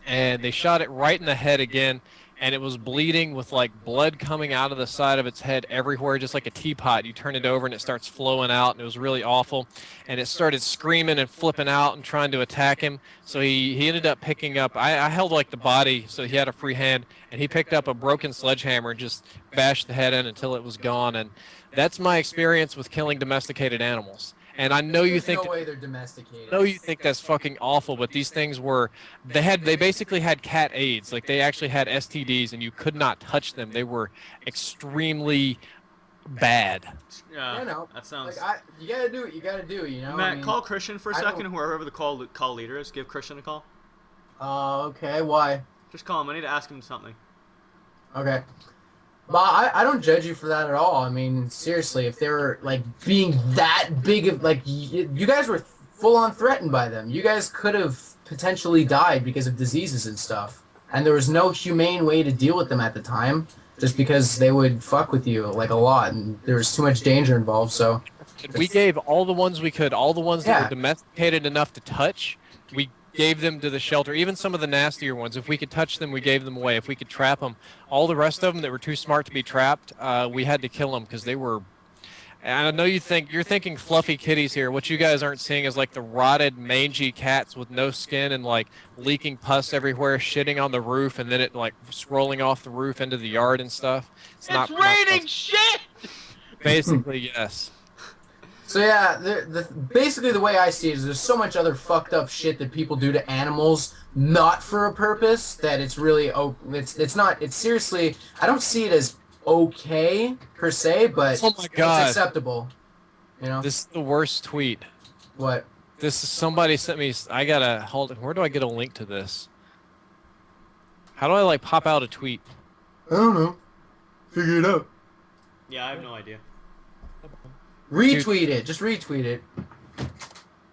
and they shot it right in the head again, and it was bleeding with like blood coming out of the side of its head everywhere, just like a teapot. You turn it over and it starts flowing out, and it was really awful. And it started screaming and flipping out and trying to attack him. So he ended up picking up, I held like the body, so he had a free hand, and he picked up a broken sledgehammer and just bashed the head in until it was gone. And that's my experience with killing domesticated animals. And I know you think no way they're domesticated. I know you think that's fucking awful, but these things were, they basically had cat AIDS. Like they actually had STDs, and you could not touch them. They were extremely bad. Yeah, I know. that sounds. Like, you gotta do what you gotta do, you know. Matt, I mean, call Christian for a I second. don't- Whoever the call leader is, give Christian a call. Okay. Why? Just call him. I need to ask him something. Okay. But I don't judge you for that at all. I mean, seriously, if they were like being that big of like you guys were full on threatened by them. You guys could have potentially died because of diseases and stuff. And there was no humane way to deal with them at the time, just because they would fuck with you like a lot, and there was too much danger involved. So We gave all the ones we could, all the ones that Yeah. were domesticated enough to touch, we gave them to the shelter. Even some of the nastier ones, if we could touch them, we gave them away. If we could trap them, all the rest of them that were too smart to be trapped, we had to kill them because they were. And I know you're thinking fluffy kitties here. What you guys aren't seeing is like the rotted, mangy cats with no skin and like leaking pus everywhere, shitting on the roof, and then it like rolling off the roof into the yard and stuff. It's not raining pleasant. shit! Basically, yes. So yeah, basically the way I see it is there's so much other fucked up shit that people do to animals not for a purpose that it's really it's seriously, I don't see it as okay per se, but Oh my God. it's acceptable. You know? This is the worst tweet. What? This is somebody sent me. I gotta hold it. Where do I get a link to this? How do I like pop out a tweet? I don't know. Figure it out. Yeah, I have no idea. Retweet it. Just retweet it.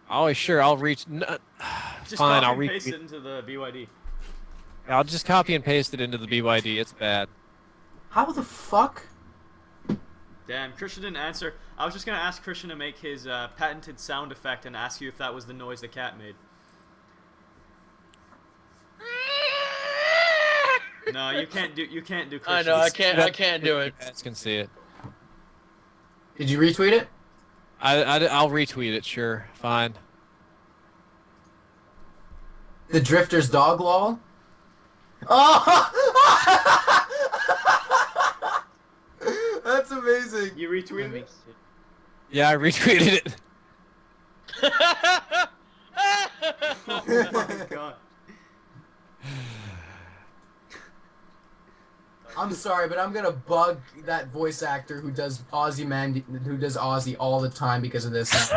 Oh, sure. I'll reach. Just Fine. copy I'll and paste retweet. it into the BYD. I'll just copy and paste it into the bYd. It's bad. How the fuck? Damn, Christian didn't answer. I was just gonna ask Christian to make his patented sound effect and ask you if that was the noise the cat made. No, you can't do Christian. I know, I can't do it. You guys can see it. Did you retweet it? I'll retweet it. Sure. Fine. The Drifter's dog lol? Oh! That's amazing. You retweeted it? Yeah, I retweeted it. Oh my god. I'm sorry, but I'm gonna bug that voice actor who does Ozzy all the time because of this.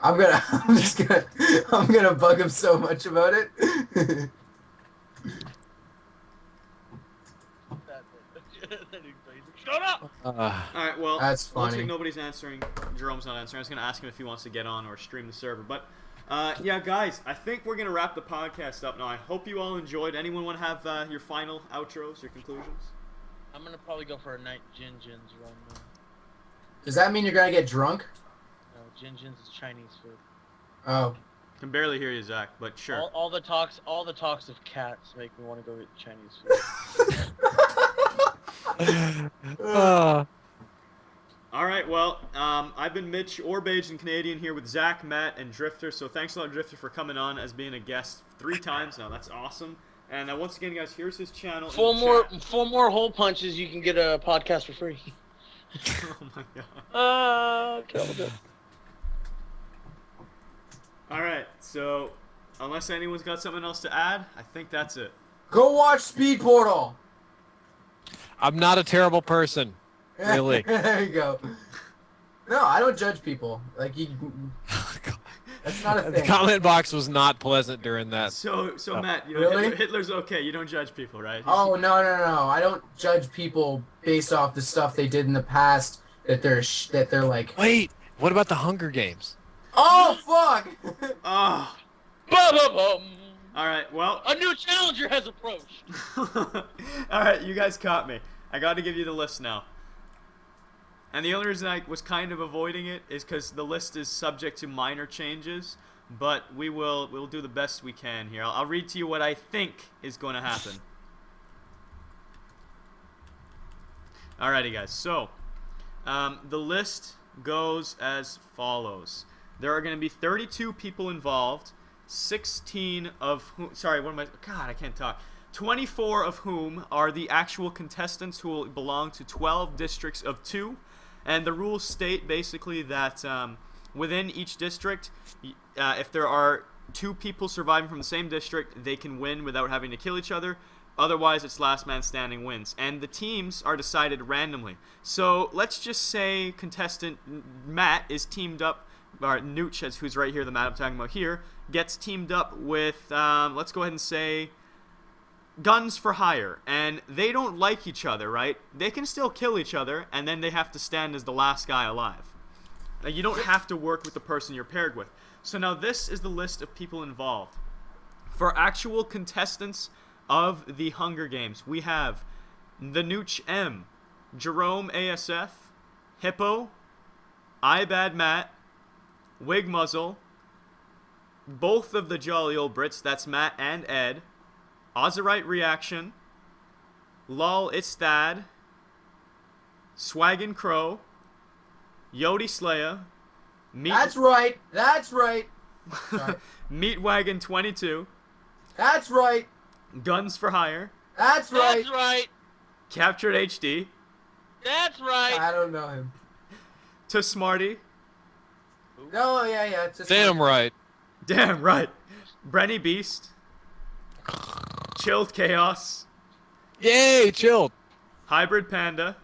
I'm gonna bug him so much about it. Shut up! Alright, well, That's looks funny. like nobody's answering. Jerome's not answering. I was going to ask him if he wants to get on or stream the server. But, yeah, guys, I think we're going to wrap the podcast up now. I hope you all enjoyed. Anyone want to have your final outros, your conclusions? I'm gonna probably go for a night Jinjin's run. Does that mean you're gonna get drunk? No, Jinjin's is Chinese food. Oh. Can barely hear you, Zach, but sure. All the talks of cats make me want to go get Chinese food. All right, well, I've been Mitch, Orbage and Canadian here with Zach, Matt, and Drifter. So thanks a lot, Drifter, for coming on as being a guest 3 times now. That's awesome. And once again, guys, here's his channel. 4 more hole punches, you can get a podcast for free. Oh my god. Killed it. All right, so unless anyone's got something else to add, I think that's it. Go watch Speed Portal. I'm not a terrible person. Really? There you go. No, I don't judge people. Like you. That's not a The thing. comment box was not pleasant during that. So Matt, you know, Really? Hitler's okay. You don't judge people, right? Oh no. I don't judge people based off the stuff they did in the past. That they're like. Wait, what about the Hunger Games? Oh fuck! Oh. Ba-ba-bum. All right, well. A new challenger has approached. All right, you guys caught me. I got to give you the list now. And the only reason I was kind of avoiding it is because the list is subject to minor changes, but we'll do the best we can here. I'll read to you what I think is going to happen. Alrighty, guys. So the list goes as follows. There are going to be 32 people involved. 16 of whom, God, I can't talk. 24 of whom are the actual contestants who will belong to 12 districts of 2. And the rules state basically that within each district, if there are 2 people surviving from the same district, they can win without having to kill each other. Otherwise, it's last man standing wins. And the teams are decided randomly. So let's just say contestant Matt is teamed up, or Nooch, who's right here, the Matt I'm talking about here, gets teamed up with, let's go ahead and say, Guns for Hire, and they don't like each other, right? They can still kill each other, and then they have to stand as the last guy alive. Now, you don't have to work with the person you're paired with. So now this is the list of people involved. For actual contestants of the Hunger Games, we have the Nooch M, Jerome ASF, Hippo, iBad Matt, Wig Muzzle, both of the Jolly Old Brits, that's Matt and Ed, Ozerite Reaction, Lol It's Thad, Swaggin' Crow, Yodi Slaya, That's right. Sorry. Meatwagon 22, That's right. Guns for Hire, That's right. That's right. Captured HD, That's right. I don't know him. To Smarty, No, yeah. It's just Damn right. damn right, Brenny Beast, Chilled Chaos, Yay, chilled. Hybrid Panda,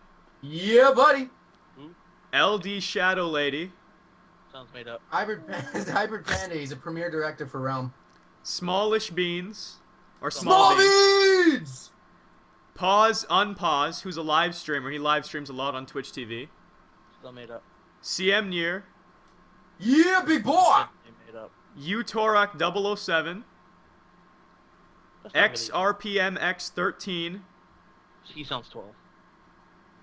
Yeah, buddy. LD Shadow Lady, Sounds made up. Hybrid Panda. He's a premier director for Realm. Smallish Beans, or Small Small Beans, Beans! Pause Unpause, who's a live streamer. He live streams a lot on Twitch TV. Still made up. CM Near, Yeah, big boy! They made up. Utorak 007, That's not really- XRPMX13, He sounds 12.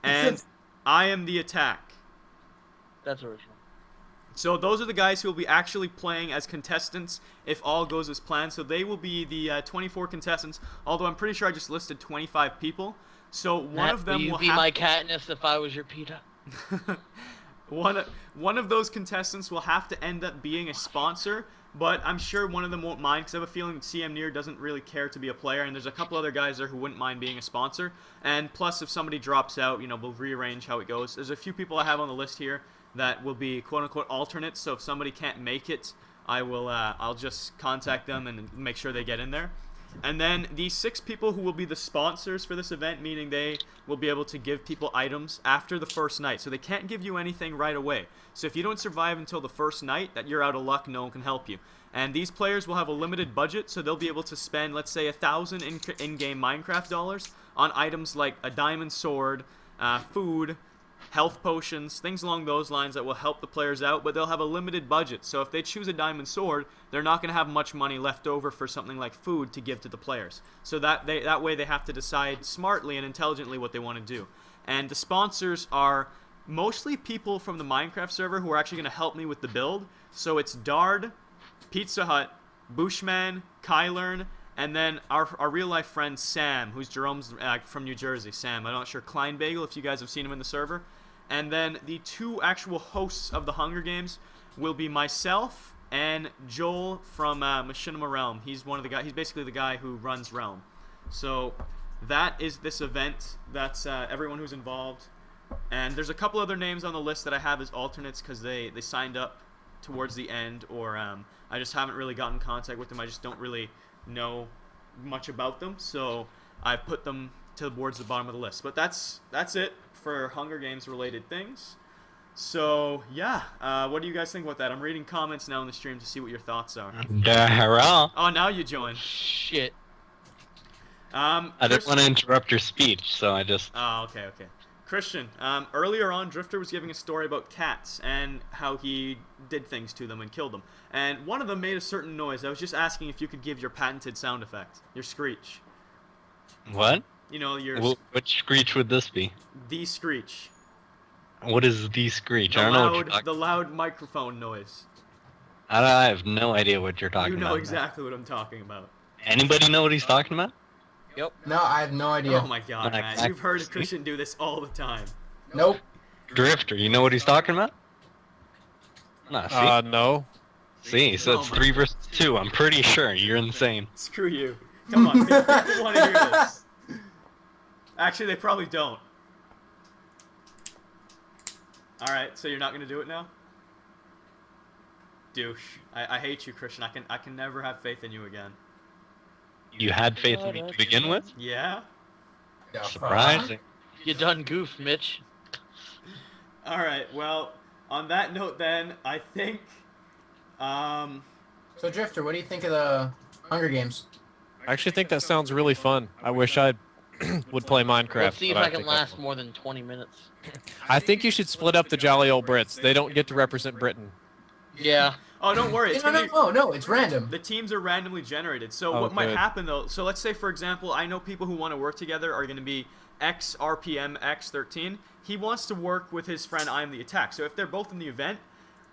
and I Am the Attack. That's original. So those are the guys who will be actually playing as contestants if all goes as planned. So they will be the 24 contestants, although I'm pretty sure I just listed 25 people. So one of them will be my Katniss if I was your PETA? One of those contestants will have to end up being a sponsor, but I'm sure one of them won't mind because I have a feeling CM Near doesn't really care to be a player, and there's a couple other guys there who wouldn't mind being a sponsor. And plus, if somebody drops out, you know, we'll rearrange how it goes. There's a few people I have on the list here that will be quote-unquote alternates, so if somebody can't make it, I'll just contact them and make sure they get in there. And then the 6 people who will be the sponsors for this event, meaning they will be able to give people items after the first night. So they can't give you anything right away. So if you don't survive until the first night, that you're out of luck, no one can help you. And these players will have a limited budget, so they'll be able to spend, let's say, 1,000 in-game Minecraft dollars on items like a diamond sword, food, health potions, things along those lines that will help the players out, but they'll have a limited budget. So if they choose a diamond sword, they're not going to have much money left over for something like food to give to the players. So that way they have to decide smartly and intelligently what they want to do. And the sponsors are mostly people from the Minecraft server who are actually going to help me with the build. So it's Dard, Pizza Hut, Bushman, Kylern, and then our real-life friend Sam, who's Jerome's from New Jersey. Sam, I'm not sure, Kleinbagel, if you guys have seen him in the server. And then the two actual hosts of the Hunger Games will be myself and Joel from Machinima Realm. He's one of the guys. He's basically the guy who runs Realm. So that is this event. That's everyone who's involved. And there's a couple other names on the list that I have as alternates because they signed up towards the end, or I just haven't really gotten in contact with them. I just don't really know much about them, so I've put them towards the bottom of the list. But that's it for Hunger Games related things. So yeah, what do you guys think about that? I'm reading comments now in the stream to see what your thoughts are. Oh, now you join. Shit. I didn't want to interrupt your speech, so I just... Oh, okay. Christian, earlier on, Drift0r was giving a story about cats and how he did things to them and killed them. And one of them made a certain noise. I was just asking if you could give your patented sound effect, your screech. What? You know, your... Which screech would this be? The screech. What is the screech? I don't know what you're talking... The loud microphone noise. I have no idea what you're talking about. You know exactly what I'm talking about. Anybody know what he's talking about? Yep. No, I have no idea. Oh my god, man. You've heard Christian do this all the time. Nope. Drift0r, you know what he's talking about? Nah, see? No. See, so it's 3 versus 2. I'm pretty sure you're insane. Screw you. Come on, people want to hear this. Actually, they probably don't. Alright, so you're not going to do it now? Douche. I hate you, Christian. I can never have faith in you again. You had faith in me to begin with? Yeah? Surprising. You done goofed, Mitch. Alright, well, on that note then, I think... So Drift0r, what do you think of the Hunger Games? I actually think that sounds really fun. I wish I would play Minecraft. Let's see if but I can think last more than 20 minutes. I think you should split up the jolly old Brits. They don't get to represent Britain. Yeah. Oh, don't worry. It's No, it's random. The teams are randomly generated. So Oh, what might good. happen, though, so let's say, for example, I know people who want to work together are going to be X RPM X13. He wants to work with his friend I'm the Attack. So if they're both in the event,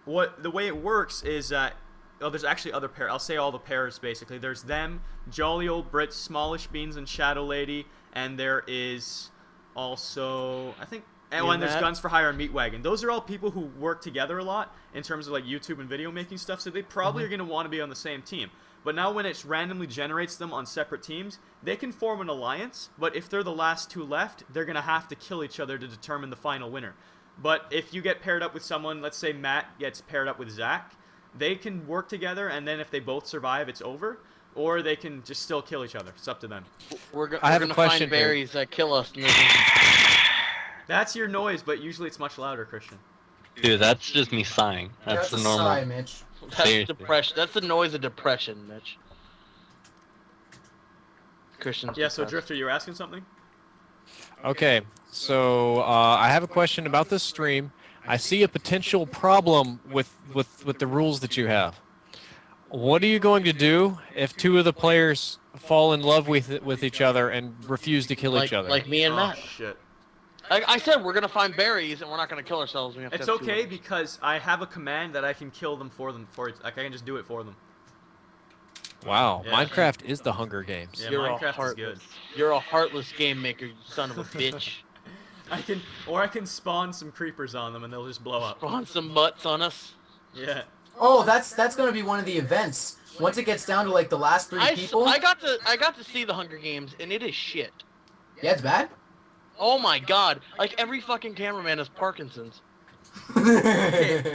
the way it works is there's actually other pairs. I'll say all the pairs, basically. There's them, Jolly Old Brits, Smallish Beans, and Shadow Lady. And there is also, I think... And when there's Guns for Hire and Meat Wagon. Those are all people who work together a lot in terms of like YouTube and video making stuff, so they probably are going to want to be on the same team. But now when it randomly generates them on separate teams, they can form an alliance, but if they're the last two left, they're going to have to kill each other to determine the final winner. But if you get paired up with someone, let's say Matt gets paired up with Zach, they can work together, and then if they both survive, it's over. Or they can just still kill each other. It's up to them. We're I have a gonna question find here. berries that kill us. And That's your noise, but usually it's much louder, Christian. Dude, that's just me sighing. That's the a normal. sigh, Mitch. that's Seriously. depression. That's the noise of depression, Mitch. Christian's Yeah, so depressed. Drift0r, you were asking something? Okay, so I have a question about this stream. I see a potential problem with the rules that you have. What are you going to do if two of the players fall in love with each other and refuse to kill each other? Like me and Oh, Matt. shit. Like I said, we're gonna find berries and we're not gonna kill ourselves. We have to It's have two okay of them. because I have a command that I can kill them for them. Like I can just do it for them. Wow, Yeah. Minecraft is the Hunger Games. Yeah, You're Minecraft a is heartless. good. You're a heartless game maker, you son of a bitch. I can spawn some creepers on them and they'll just blow up. Spawn some butts on us. Yeah. Oh, that's gonna be one of the events. Once it gets down to like the last three people. I got to see the Hunger Games and it is shit. Yeah, it's bad. Oh my god! Like every fucking cameraman has Parkinson's.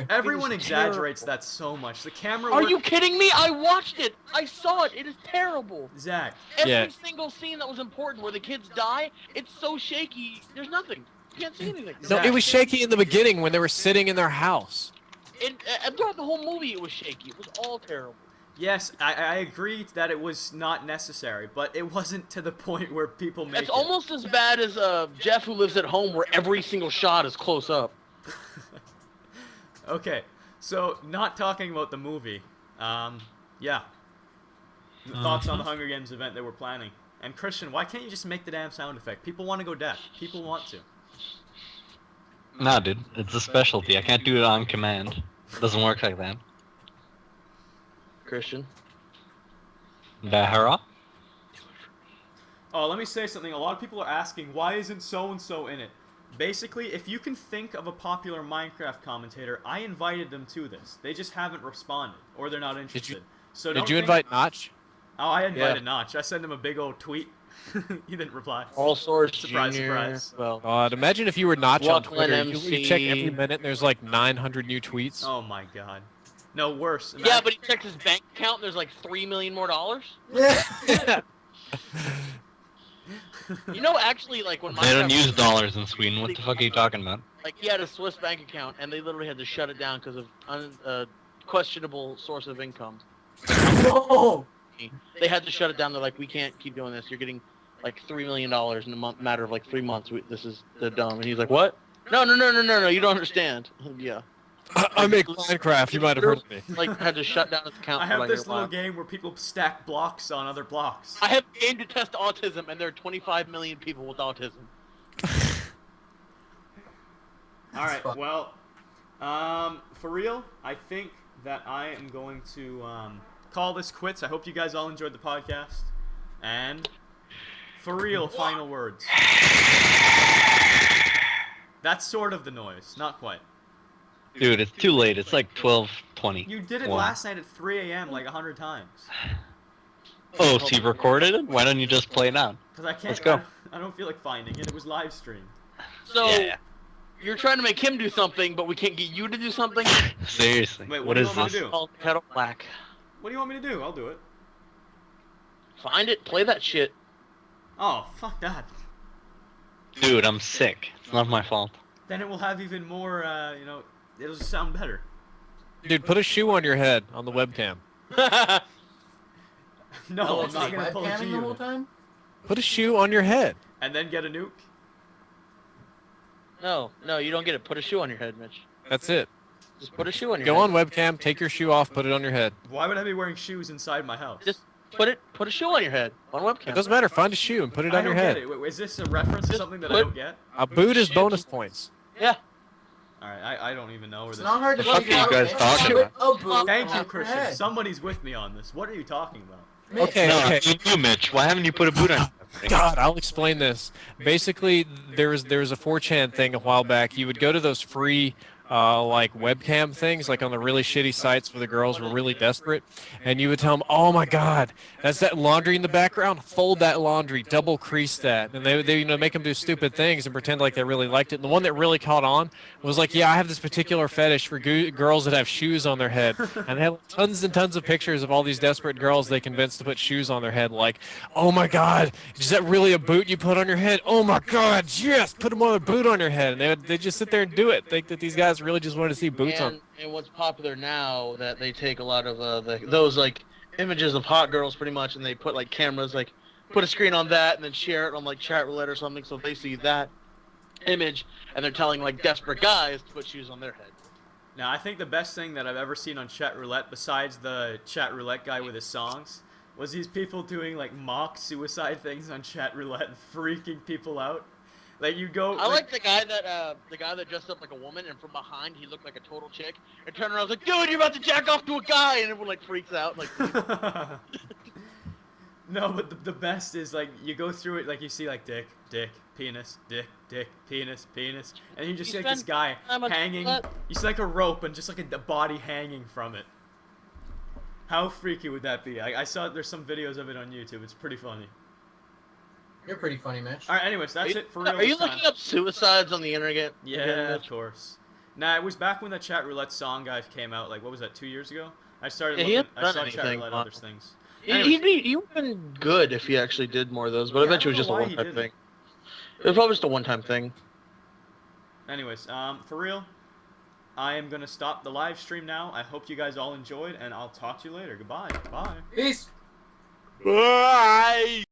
Everyone It is exaggerates terrible. that so much. The camera Are work... you kidding me? I watched it. I saw it. It is terrible. Zach. Every Yeah. single scene that was important where the kids die, it's so shaky. There's nothing. You can't see anything. No, it was shaky in the beginning when they were sitting in their house. And throughout the whole movie, it was shaky. It was all terrible. Yes, I agree that it was not necessary, but it wasn't to the point where people make It's it. almost as bad as Jeff who lives at home where every single shot is close up. Okay, so not talking about the movie. Yeah. Thoughts on the Hunger Games event that we're planning. And Christian, why can't you just make the damn sound effect? People want to go deaf. People want to. Nah, dude, it's a specialty. I can't do it on command. It doesn't work like that. Christian. Bahara? Oh, let me say something. A lot of people are asking, why isn't so-and-so in it? Basically, if you can think of a popular Minecraft commentator, I invited them to this. They just haven't responded, or they're not interested. Did you invite Notch? Oh, I invited Notch. I sent him a big old tweet. He didn't reply. All Source Surprise, Junior. surprise. Well, God, imagine if you were Notch on Lachlan Twitter. You check MC. every minute and there's like 900 new tweets. Oh my god. No, worse. yeah, but he checked his bank account and there's like $3 million more. You know, actually, like when They don't Minecraft use dollars in Sweden. What the fuck are you talking about? like he had a Swiss bank account and they literally had to shut it down because of questionable source of income. No. They had to shut it down. They're like, we can't keep doing this. You're getting like $3 million in a matter of like 3 months. This is the dumb. And he's like, what? No, you don't understand. Yeah. I make Minecraft. You might have heard of me. Like had to shut down his account. I for, have like, this a while. little game where people stack blocks on other blocks. I have a game to test autism, and there are 25 million people with autism. Alright, well, for real, I think that I am going to call this quits. I hope you guys all enjoyed the podcast. And for real, final words. That's sort of the noise, not quite. Dude, it's too late. It's like 12:20. You did it last night at 3 a.m. like 100 times. Oh, so you recorded it? Why don't you just play it out? Because I can't. Let's go. I don't feel like finding it. It was live streamed. So Yeah. you're trying to make him do something, but we can't get you to do something. Seriously. Wait, what what do you is want me this? to do? Called Kettle Black. What do you want me to do? I'll do it. Find it, play that shit. Oh, fuck that. Dude, I'm sick. It's not my fault. Then it will have even more, it'll just sound better. Dude, put a shoe on your head on the webcam. No, I'm It's not like gonna pull a webcamming the whole G time. Put a shoe on your head. and then get a nuke. No, you don't get it. Put a shoe on your head, Mitch. That's it. Just put a shoe on your Go head. on webcam, take your shoe off, put it on your head. Why would I be wearing shoes inside my house? Just put a shoe on your head on webcam. It doesn't matter. Find a shoe and put it I on your don't head. get it. Wait, is this a reference to Just something that I put- don't get? A boot is bonus points. Yeah. Alright, I don't even know where It's this not hard to The fuck figure are you out. guys man. talking Put about? a boot Thank on you, your Christian. head. Somebody's with me on this. What are you talking about? Mitch, Okay, No, okay. you, Mitch. Why haven't you put a boot on? God, I'll explain this. Basically, there was a 4chan thing a while back. You would go to those free like webcam things, like on the really shitty sites where the girls were really desperate, and you would tell them, "Oh my God, that's that laundry in the background. Fold that laundry, double crease that," and they make them do stupid things and pretend like they really liked it. And the one that really caught on was like, "Yeah, I have this particular fetish for girls that have shoes on their head," and they had tons and tons of pictures of all these desperate girls they convinced to put shoes on their head. Like, "Oh my God, is that really a boot you put on your head? Oh my God, yes, put a boot on your head." And they just sit there and do it. Think that these guys really just wanted to see boots on. And what's popular now that they take a lot of those like images of hot girls pretty much, and they put like cameras, like put a screen on that and then share it on like chat roulette or something, so they see that image and they're telling like desperate guys to put shoes on their head. Now, I think the best thing that I've ever seen on chat roulette, besides the chat roulette guy with his songs, was these people doing like mock suicide things on chat roulette and freaking people out. Like you go. I like the guy that dressed up like a woman, and from behind he looked like a total chick, and turned around and was like, "Dude, you're about to jack off to a guy," and everyone like freaks out. Like, No, but the best is like you go through it, like you see like dick, penis, penis, and you just see like this guy hanging. You see like a rope and just like a body hanging from it. How freaky would that be? I saw there's some videos of it on YouTube. It's pretty funny. You're pretty funny, Mitch. All right, anyways, that's it for real. Are you this time. looking up suicides on the internet? Yeah, of course. Nah, it was back when the chat roulette song guy came out. Like, what was that? 2 years ago? I started. Yeah, he looking, hasn't I done saw chat anything, roulette huh? other things. He would have been good if he actually did more of those, but I Yeah, bet you I it was just a don't know why he one-time didn't. thing. It was probably just a one-time thing. Anyways, for real, I am gonna stop the live stream now. I hope you guys all enjoyed, and I'll talk to you later. Goodbye. Bye. Peace. Bye.